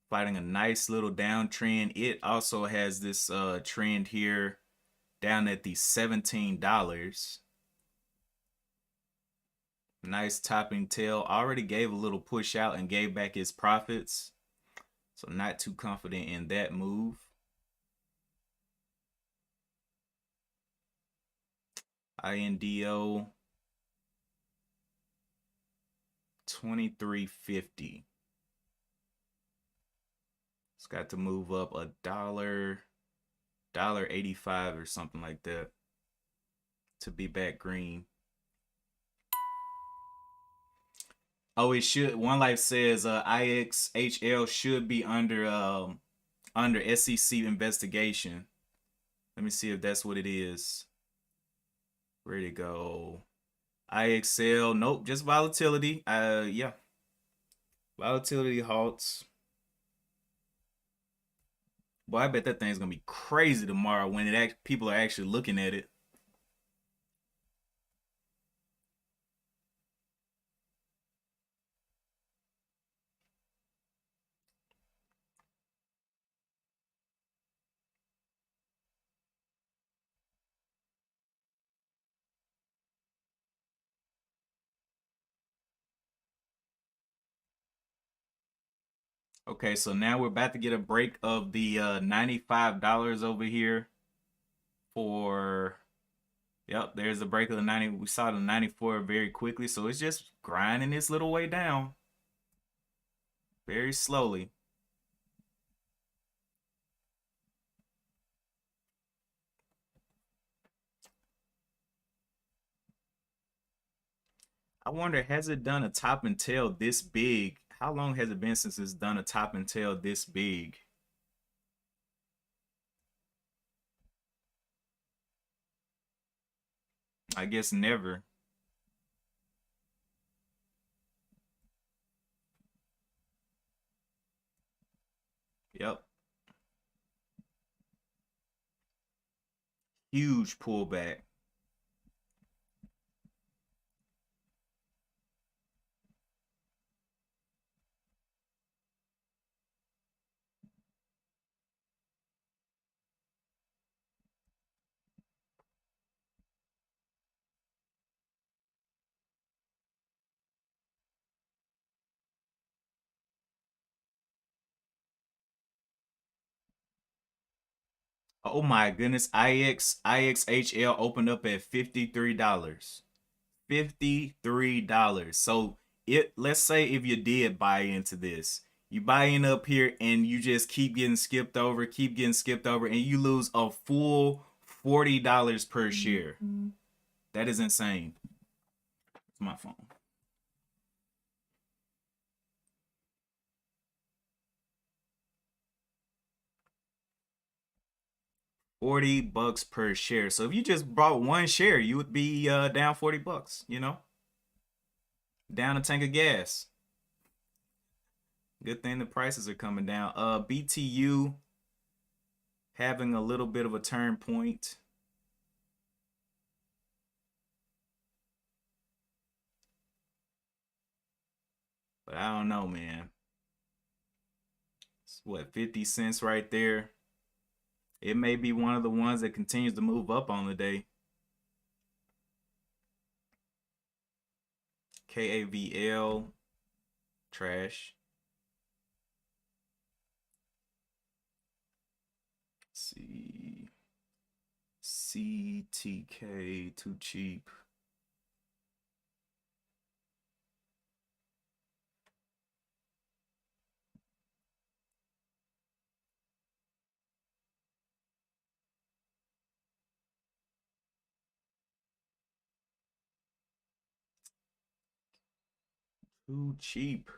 fighting a nice little downtrend. It also has this trend here down at the $17. Nice topping tail. Already gave a little push out and gave back his profits. So not too confident in that move. INDO 23.50. It's got to move up $1. $1.85 or something like that to be back green. Oh, it should. One Life says IXHL should be under SEC investigation. Let me see if that's what it is. Where'd it go? IXL, nope, just volatility. Yeah, volatility halts. Boy, I bet that thing's gonna be crazy tomorrow when people are actually looking at it. Okay, so now we're about to get a break of the $95 over here for. Yep, there's a break of the 90. We saw the 94 very quickly, so it's just grinding its little way down very slowly. I wonder, has it done a top and tail this big? How long has it been since it's done a top and tail this big? I guess never. Yep. Huge pullback. Oh my goodness. IXHL opened up at $53. $53. So let's say if you did buy into this, you buy in up here and you just keep getting skipped over, and you lose a full $40 per share. That is insane. It's my phone. 40 bucks per share. So if you just bought one share, you would be down 40 bucks, down a tank of gas. Good thing the prices are coming down. BTU having a little bit of a turn point. But I don't know, man. It's what, 50 cents right there. It may be one of the ones that continues to move up on the day. KAVL, trash. Let's see. CTK, too cheap. Too cheap.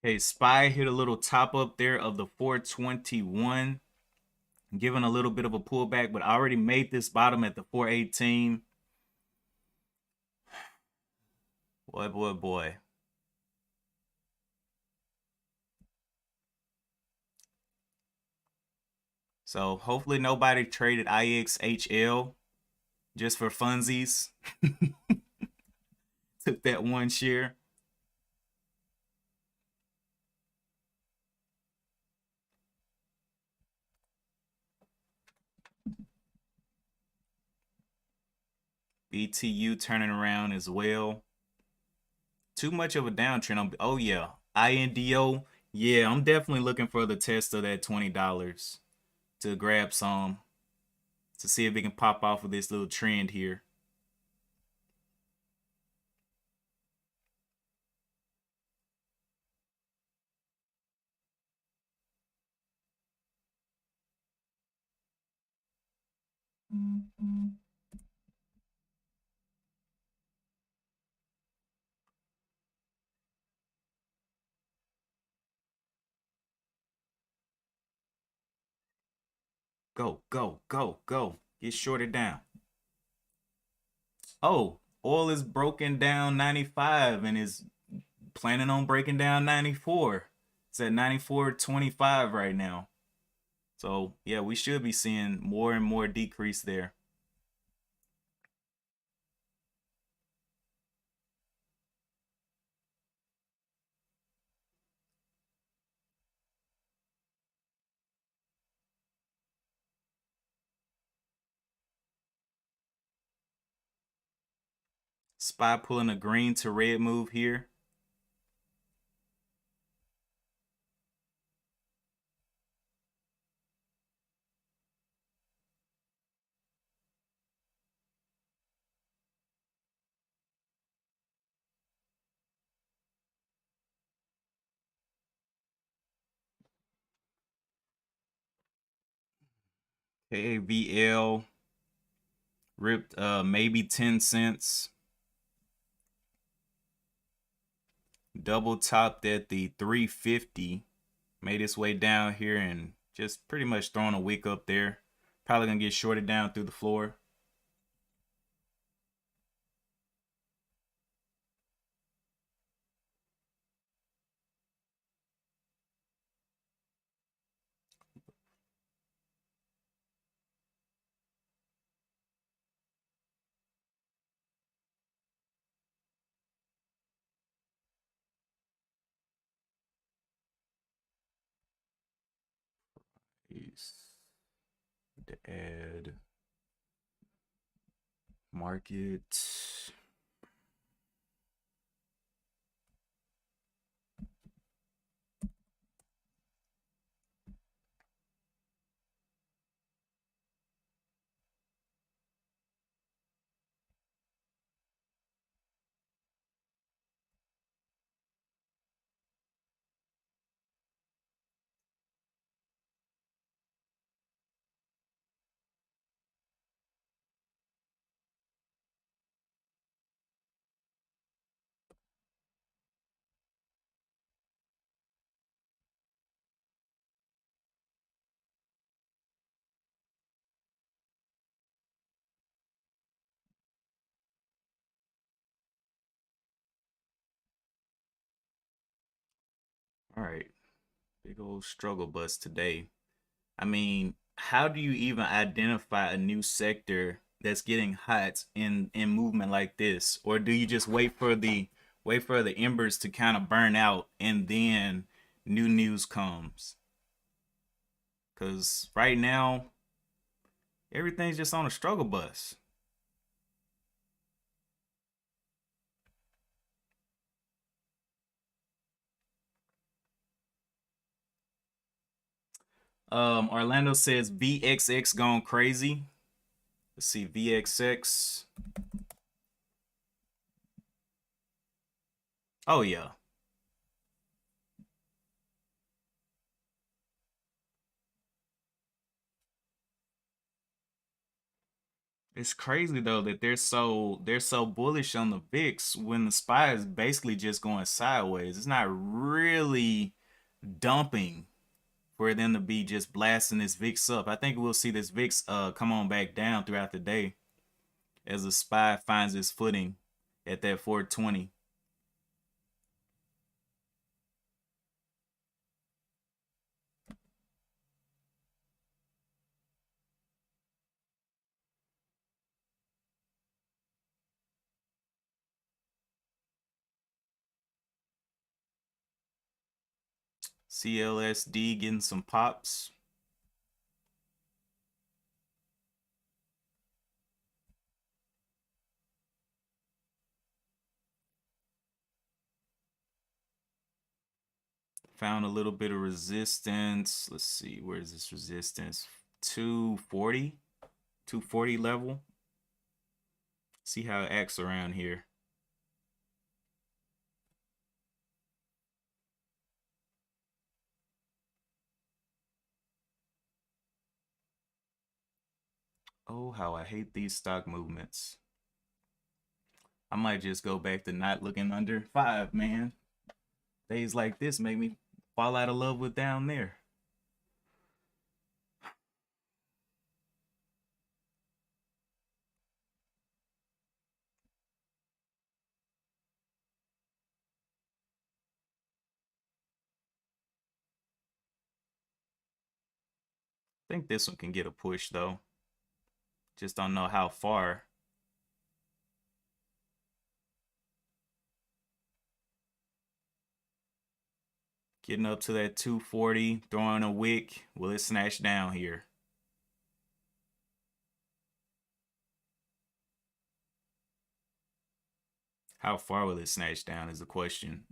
Okay, SPY hit a little top up there of the 421, giving a little bit of a pullback, but I already made this bottom at the 418. Boy, boy, boy. So hopefully nobody traded IXHL just for funsies. Took that one share. BTU turning around as well. Too much of a downtrend. Oh yeah, INDO. Yeah, I'm definitely looking for the test of that $20 to grab some to see if it can pop off of this little trend here. Go, go, go, go. Get shorted down. Oh, oil is broken down 95 and is planning on breaking down 94. It's at 94.25 right now. So, yeah, we should be seeing more and more decrease there. SPY pulling a green to red move here. KAVL ripped maybe 10 cents. Double topped at the 350. Made its way down here and just pretty much throwing a wick up there. Probably gonna get shorted down through the floor. To add market. All right, big old struggle bus today. I mean, how do you even identify a new sector that's getting hot in movement like this, or do you just wait for the embers to kind of burn out and then new news comes? Because right now everything's just on a struggle bus. Orlando says VXX gone crazy. Let's see, VXX. Oh yeah, it's crazy though that they're so bullish on the VIX when the SPY is basically just going sideways. It's not really dumping for them to be just blasting this VIX up. I think we'll see this VIX come on back down throughout the day as the SPY finds its footing at that 420. CLSD getting some pops. Found a little bit of resistance. Let's see, where is this resistance? 240, 240 level. See how it acts around here. Oh, how I hate these stock movements. I might just go back to not looking under 5, man. Days like this make me fall out of love with down there. I think this one can get a push though. Just don't know how far. Getting up to that 240, throwing a wick. Will it snatch down here? How far will it snatch down is the question.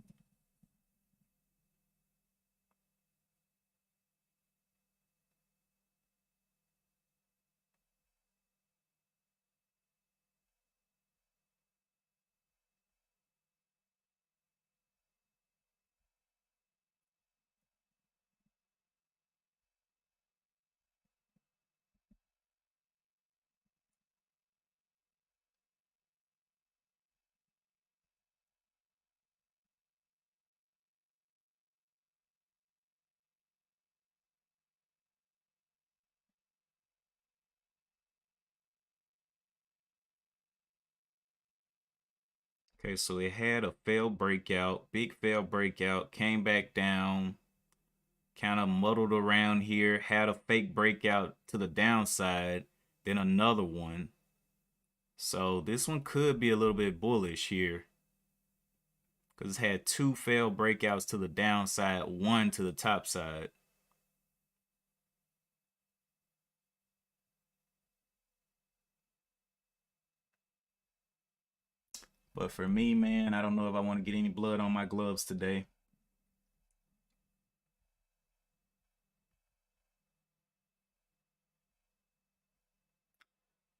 Okay, so it had a failed breakout, big failed breakout, came back down, kind of muddled around here, had a fake breakout to the downside, then another one. So this one could be a little bit bullish here because it's had two failed breakouts to the downside, one to the top side. But for me, man, I don't know if I want to get any blood on my gloves today.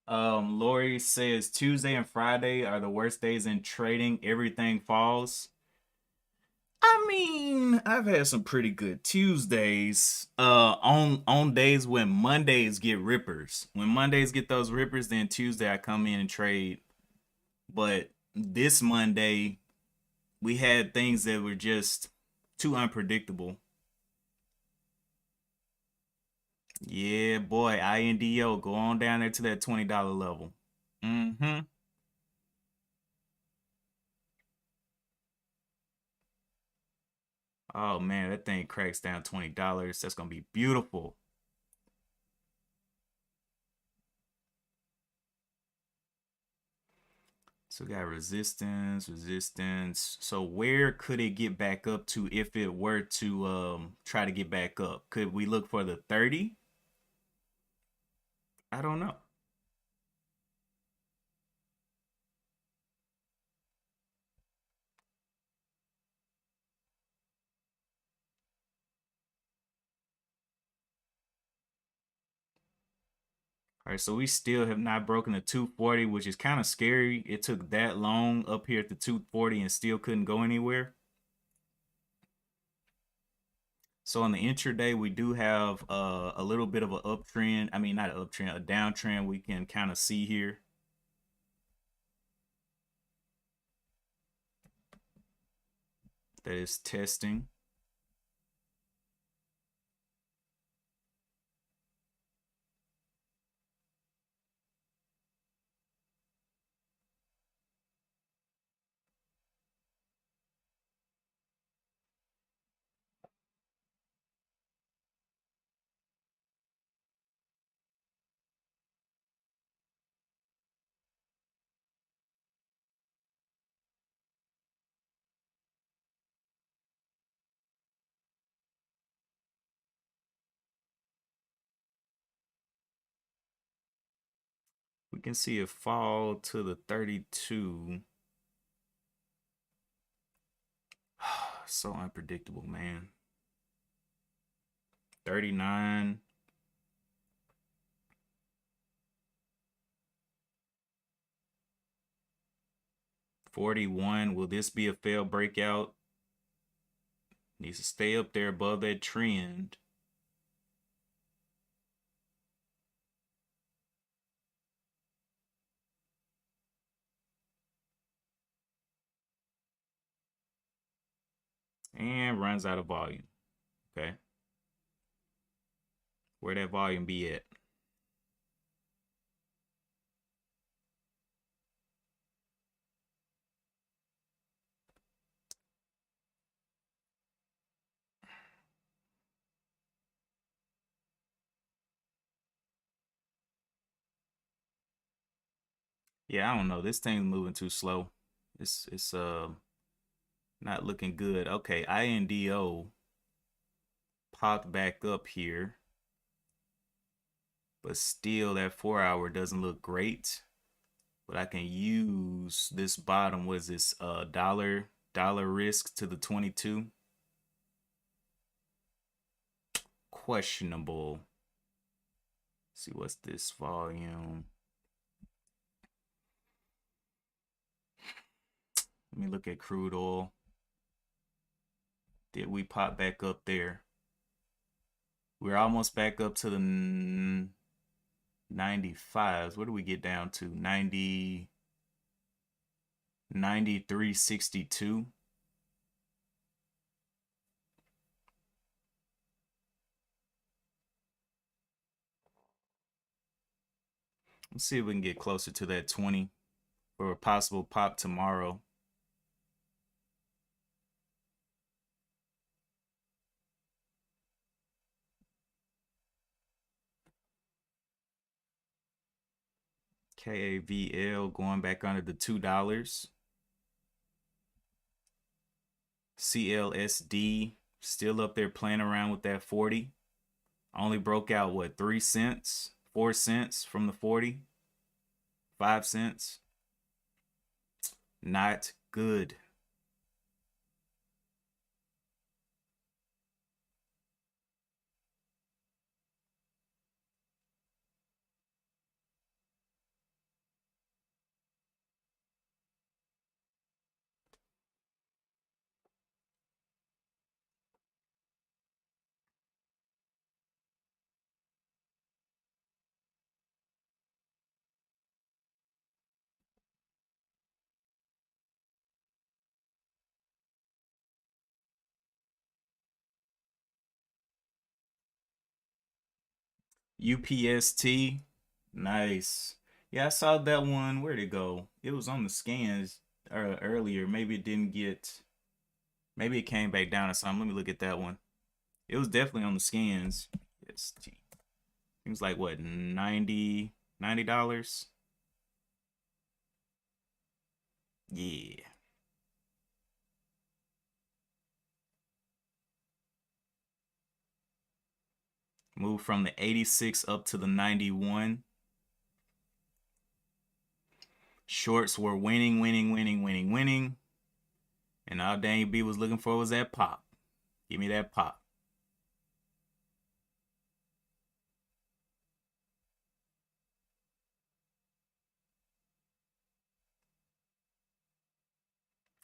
Lori says Tuesday and Friday are the worst days in trading. Everything falls. I mean, I've had some pretty good Tuesdays. On days when Mondays get rippers. When Mondays get those rippers, then Tuesday I come in and trade. But this Monday, we had things that were just too unpredictable. Yeah, boy, INDO, go on down there to that $20 level. Mm-hmm. Oh man, that thing cracks down $20. That's gonna be beautiful. So we got resistance, resistance. So where could it get back up to if it were to try to get back up? Could we look for the 30? I don't know. All right, so we still have not broken the 240, which is kind of scary. It took that long up here at the 240 and still couldn't go anywhere. So on the intraday, we do have a little bit of an uptrend. I mean, not an uptrend, a downtrend we can kind of see here. That is testing. We can see it fall to the 32. So unpredictable, man. 39. 41. Will this be a failed breakout? Needs to stay up there above that trend. And runs out of volume. Okay. Where that volume be at? Yeah, I don't know. This thing's moving too slow. It's not looking good. Okay, INDO popped back up here. But still that 4 hour doesn't look great. But I can use this bottom. What is this? Dollar risk to the 22. Questionable. Let's see what's this volume. Let me look at crude oil. Did we pop back up there? We're almost back up to the 95s. What do we get down to? 90, 93.62. Let's see if we can get closer to that 20 for a possible pop tomorrow. KAVL going back under the $2. CLSD still up there playing around with that 40. Only broke out, what, 3 cents, 4 cents from the 40? 5 cents. Not good. UPST. Nice. Yeah, I saw that one. Where'd it go? It was on the scans earlier. Maybe it didn't get. Maybe it came back down or something. Let me look at that one. It was definitely on the scans. ST. It was like what, $90? Yeah. Moved from the 86 up to the 91. Shorts were winning. And all Daniel B was looking for was that pop. Give me that pop.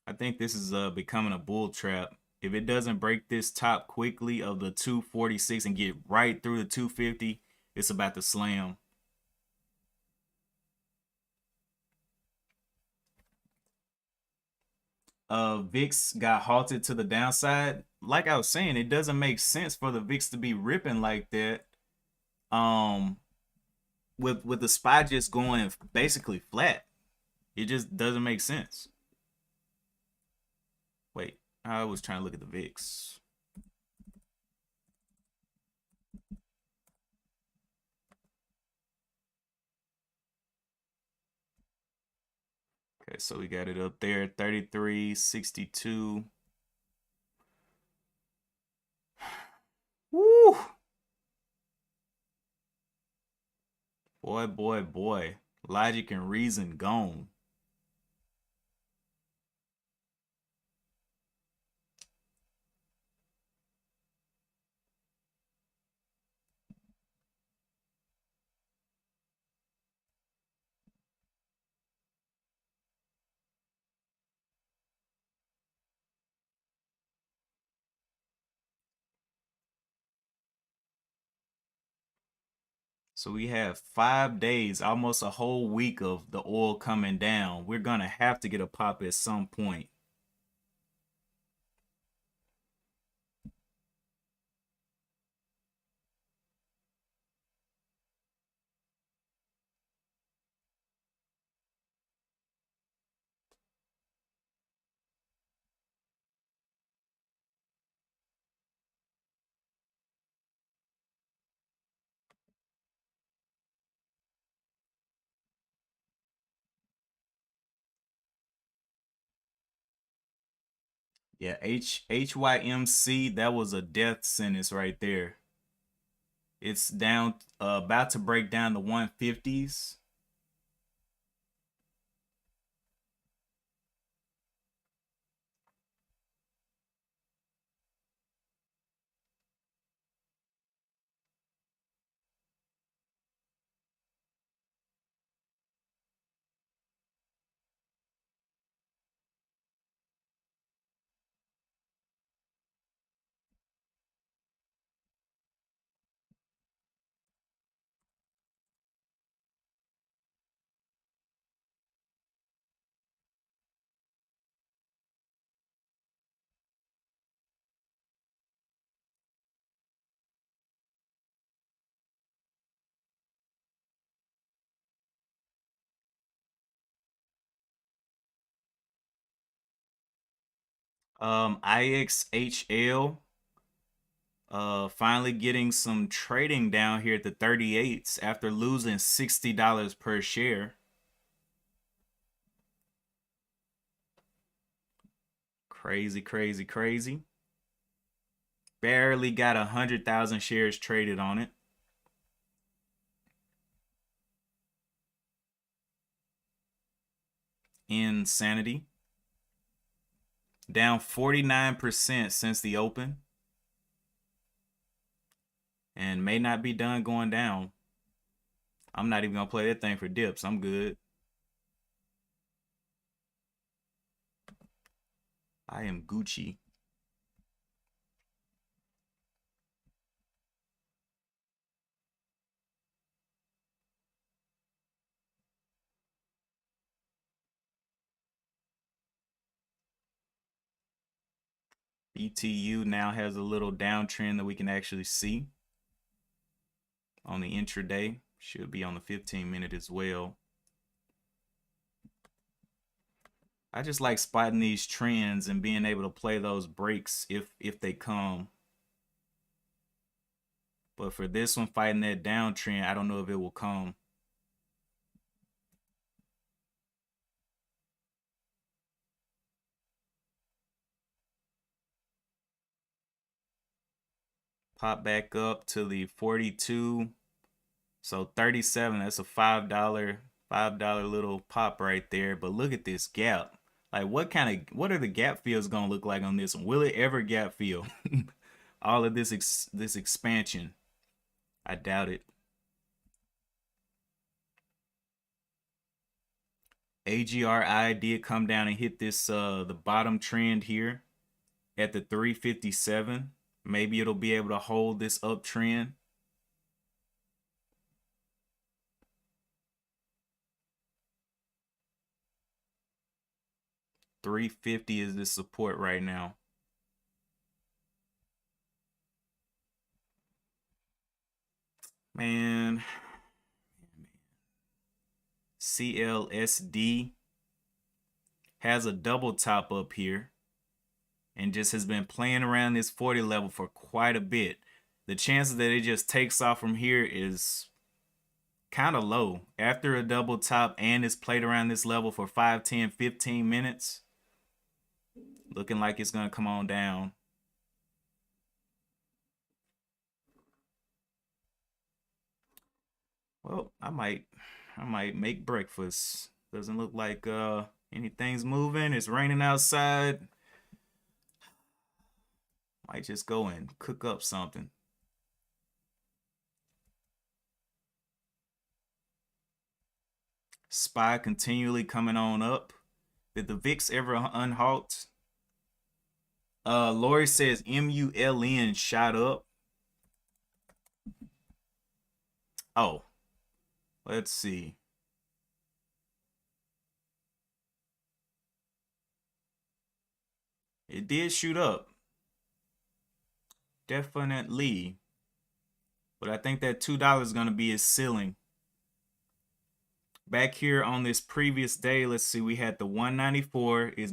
I think this is becoming a bull trap. If it doesn't break this top quickly of the 246 and get right through the 250, it's about to slam. VIX got halted to the downside. Like I was saying, it doesn't make sense for the VIX to be ripping like that. With the SPY just going basically flat. It just doesn't make sense. Wait, I was trying to look at the VIX. Okay, so we got it up there, 33.62. Woo! Boy. Logic and reason gone. So we have 5 days, almost a whole week of the oil coming down. We're going to have to get a pop at some point. Yeah, HYMC, that was a death sentence right there. It's down, about to break down the 150s. IXHL, finally getting some trading down here at the 38s after losing $60 per share. Crazy, crazy, crazy. Barely got 100,000 shares traded on it. Insanity. Down 49% since the open. And may not be done going down. I'm not even going to play that thing for dips. I'm good. I am Gucci. BTU now has a little downtrend that we can actually see on the intraday. Should be on the 15-minute as well. I just like spotting these trends and being able to play those breaks if they come. But for this one, fighting that downtrend, I don't know if it will come. Pop back up to the 42. So 37, that's a $5 little pop right there. But look at this gap. Like what are the gap fills gonna look like on this one? Will it ever gap fill? All of this expansion. I doubt it. AGRI did come down and hit this the bottom trend here at the 357. Maybe it'll be able to hold this uptrend. 350 is the support right now. Man, CLSD has a double top up here and just has been playing around this 40 level for quite a bit. The chances that it just takes off from here is kind of low. After a double top and it's played around this level for 5, 10, 15 minutes, looking like it's going to come on down. Well, I might I might make breakfast. Doesn't look like anything's moving. It's raining outside. Might just go and cook up something. SPY continually coming on up. Did the VIX ever unhalt? Lori says MULN shot up. Oh, let's see. It did shoot up. Definitely. But I think that $2 is going to be its ceiling. Back here on this previous day, let's see, we had the 194 is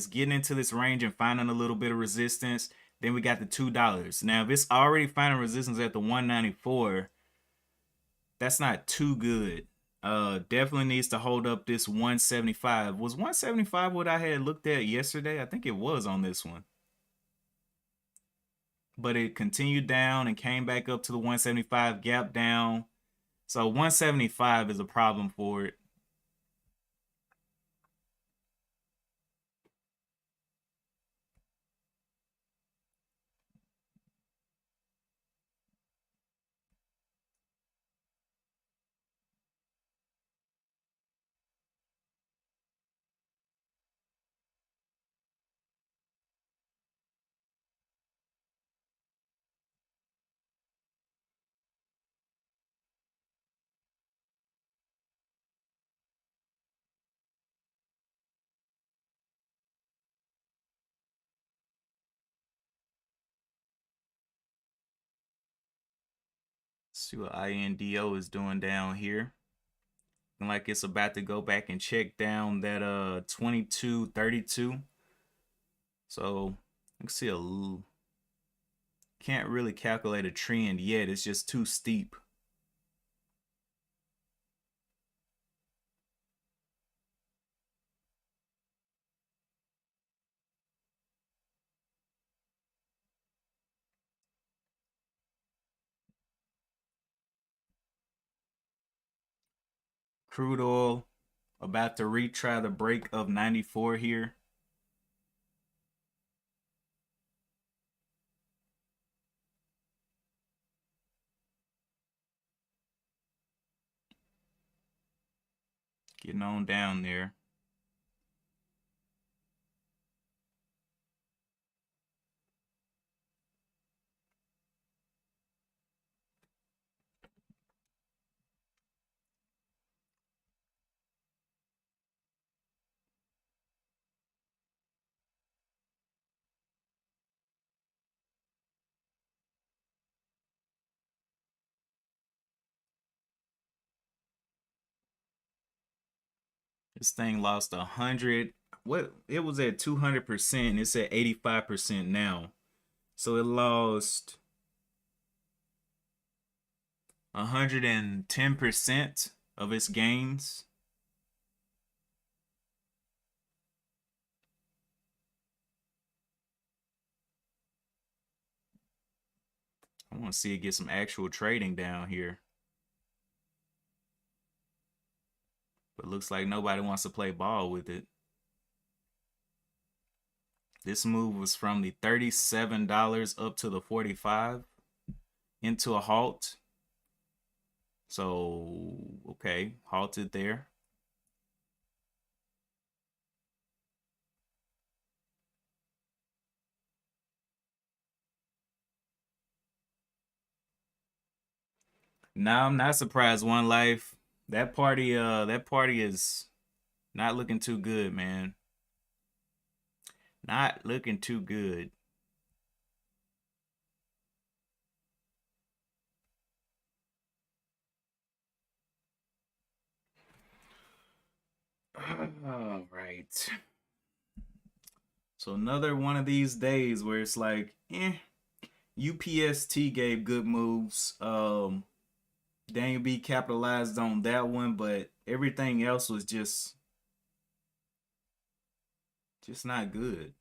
getting into this range and finding a little bit of resistance. Then we got the $2. Now, if it's already finding resistance at the 194, that's not too good. Definitely needs to hold up this 175. Was 175 what I had looked at yesterday? I think it was on this one. But it continued down and came back up to the 175, gap down. So 175 is a problem for it. See what INDO is doing down here. Looking like it's about to go back and check down that 2232. So let's see can't really calculate a trend yet. It's just too steep. Crude oil about to retry the break of 94 here. Getting on down there. This thing lost 100. What it was at 200%. It's at 85% now. So it lost 110% of its gains. I want to see it get some actual trading down here. But it looks like nobody wants to play ball with it. This move was from the $37 up to the 45 into a halt. So, okay, halted there. Now I'm not surprised. One Life, that party is not looking too good, man. Not looking too good. All right. So another one of these days where it's like, UPST gave good moves. Daniel B capitalized on that one, but everything else was just not good.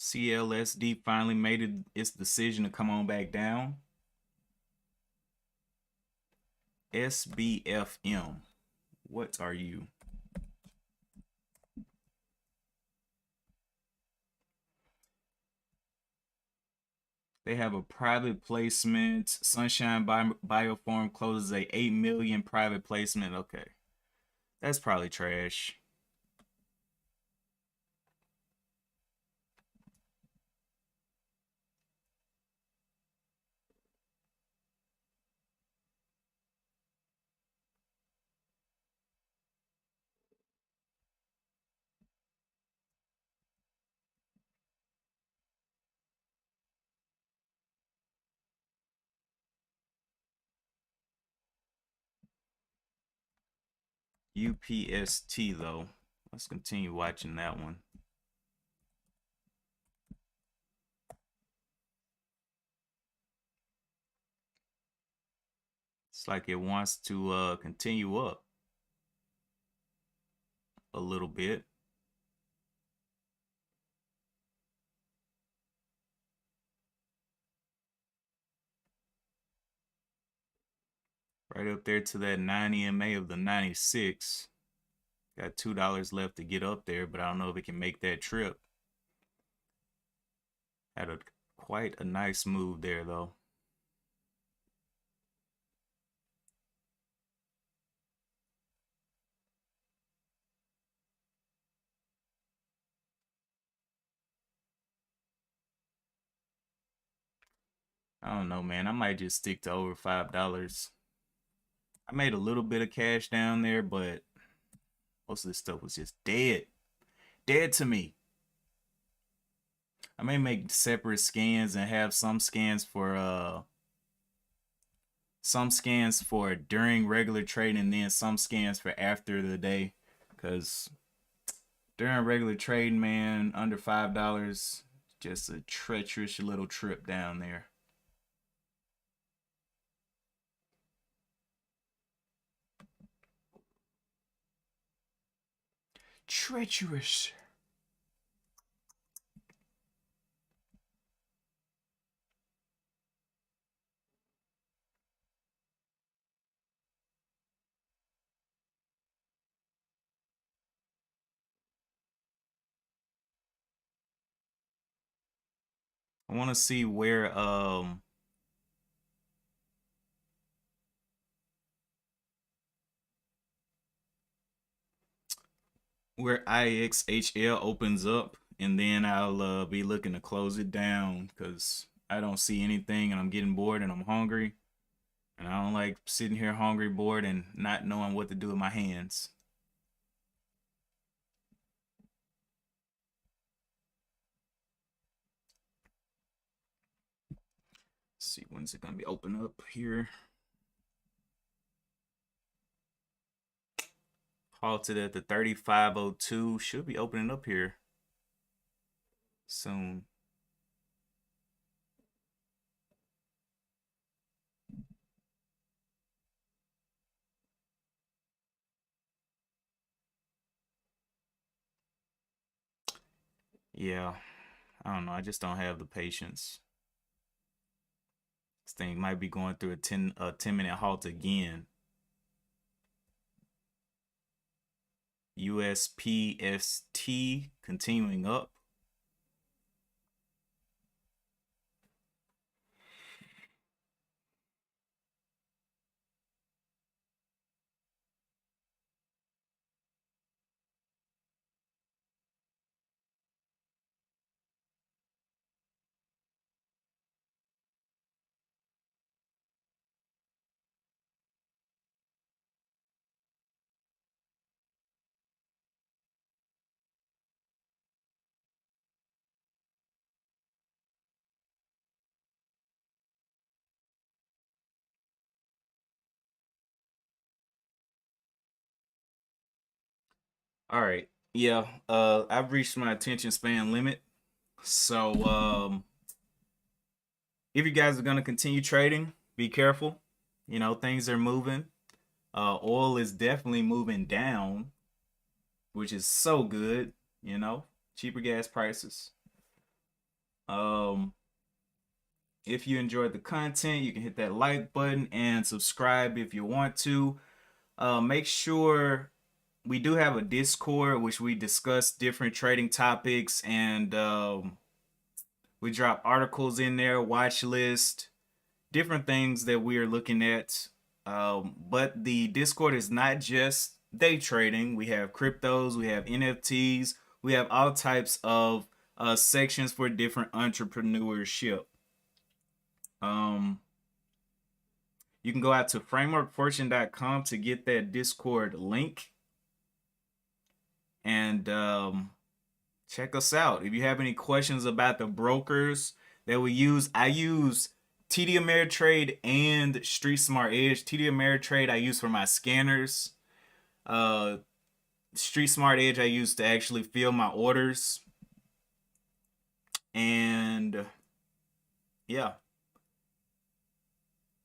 CLSD finally made its decision to come on back down. SBFM. What are you? They have a private placement. Sunshine Bioform closes a 8 million private placement. Okay. That's probably trash. UPST though. Let's continue watching that one. It's like it wants to continue up a little bit. Right up there to that 90 MA of the 96. Got $2 left to get up there, but I don't know if it can make that trip. Had quite a nice move there though. I don't know, man. I might just stick to over $5. I made a little bit of cash down there, but most of this stuff was just dead. Dead to me. I may make separate scans and have some scans for during regular trading and then some scans for after the day. Cause during regular trading, man, under $5, just a treacherous little trip down there. Treacherous. I want to see where IXHL opens up, and then I'll be looking to close it down because I don't see anything and I'm getting bored and I'm hungry. And I don't like sitting here hungry, bored, and not knowing what to do with my hands. Let's see, when's it gonna be open up here? Halted at the 3502. Should be opening up here soon. Yeah, I don't know. I just don't have the patience. This thing might be going through a 10-minute halt again. USPST continuing up. All right. Yeah, I've reached my attention span limit. So, if you guys are gonna continue trading, be careful. You know, things are moving. Oil is definitely moving down, which is so good, you know, cheaper gas prices. Um, if you enjoyed the content, you can hit that like button and subscribe if you want to. Make sure we do have a Discord, which we discuss different trading topics, and we drop articles in there, watch list, different things that we are looking at. But the Discord is not just day trading. We have cryptos, we have NFTs, we have all types of sections for different entrepreneurship. Um, you can go out to frameworkfortune.com to get that Discord link and check us out. If you have any questions about the brokers that we use, I use TD Ameritrade and Street Smart Edge. TD Ameritrade I use for my scanners. Uh, Street Smart Edge I use to actually fill my orders. And yeah.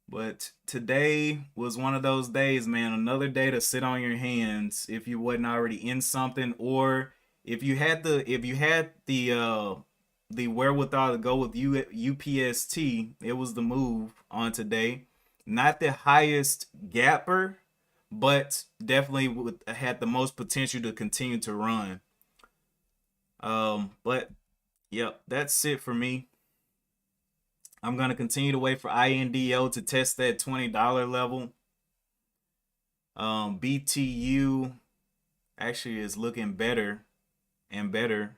But today was one of those days, man. Another day to sit on your hands if you wasn't already in something, or if you had the wherewithal to go with UPST, it was the move on today. Not the highest gapper, but definitely had the most potential to continue to run. But yep, that's it for me. I'm going to continue to wait for INDO to test that $20 level. BTU actually is looking better and better,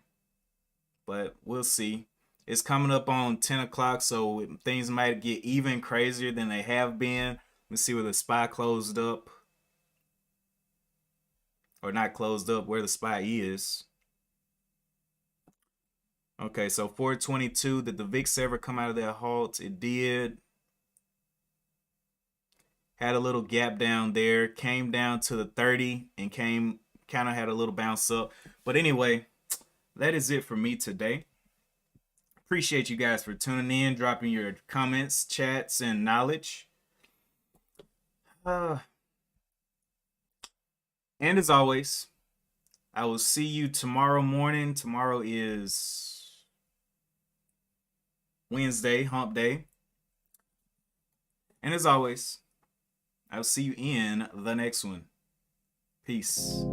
but we'll see. It's coming up on 10 o'clock, so things might get even crazier than they have been. Let's see where the SPY closed up. Or not closed up, where the SPY is. Okay, so 422, did the VIX ever come out of that halt? It did. Had a little gap down there, came down to the 30 and came kind of had a little bounce up. But anyway, that is it for me today. Appreciate you guys for tuning in, dropping your comments, chats, and knowledge. And as always, I will see you tomorrow morning. Tomorrow is Wednesday, hump day. And as always, I'll see you in the next one. Peace.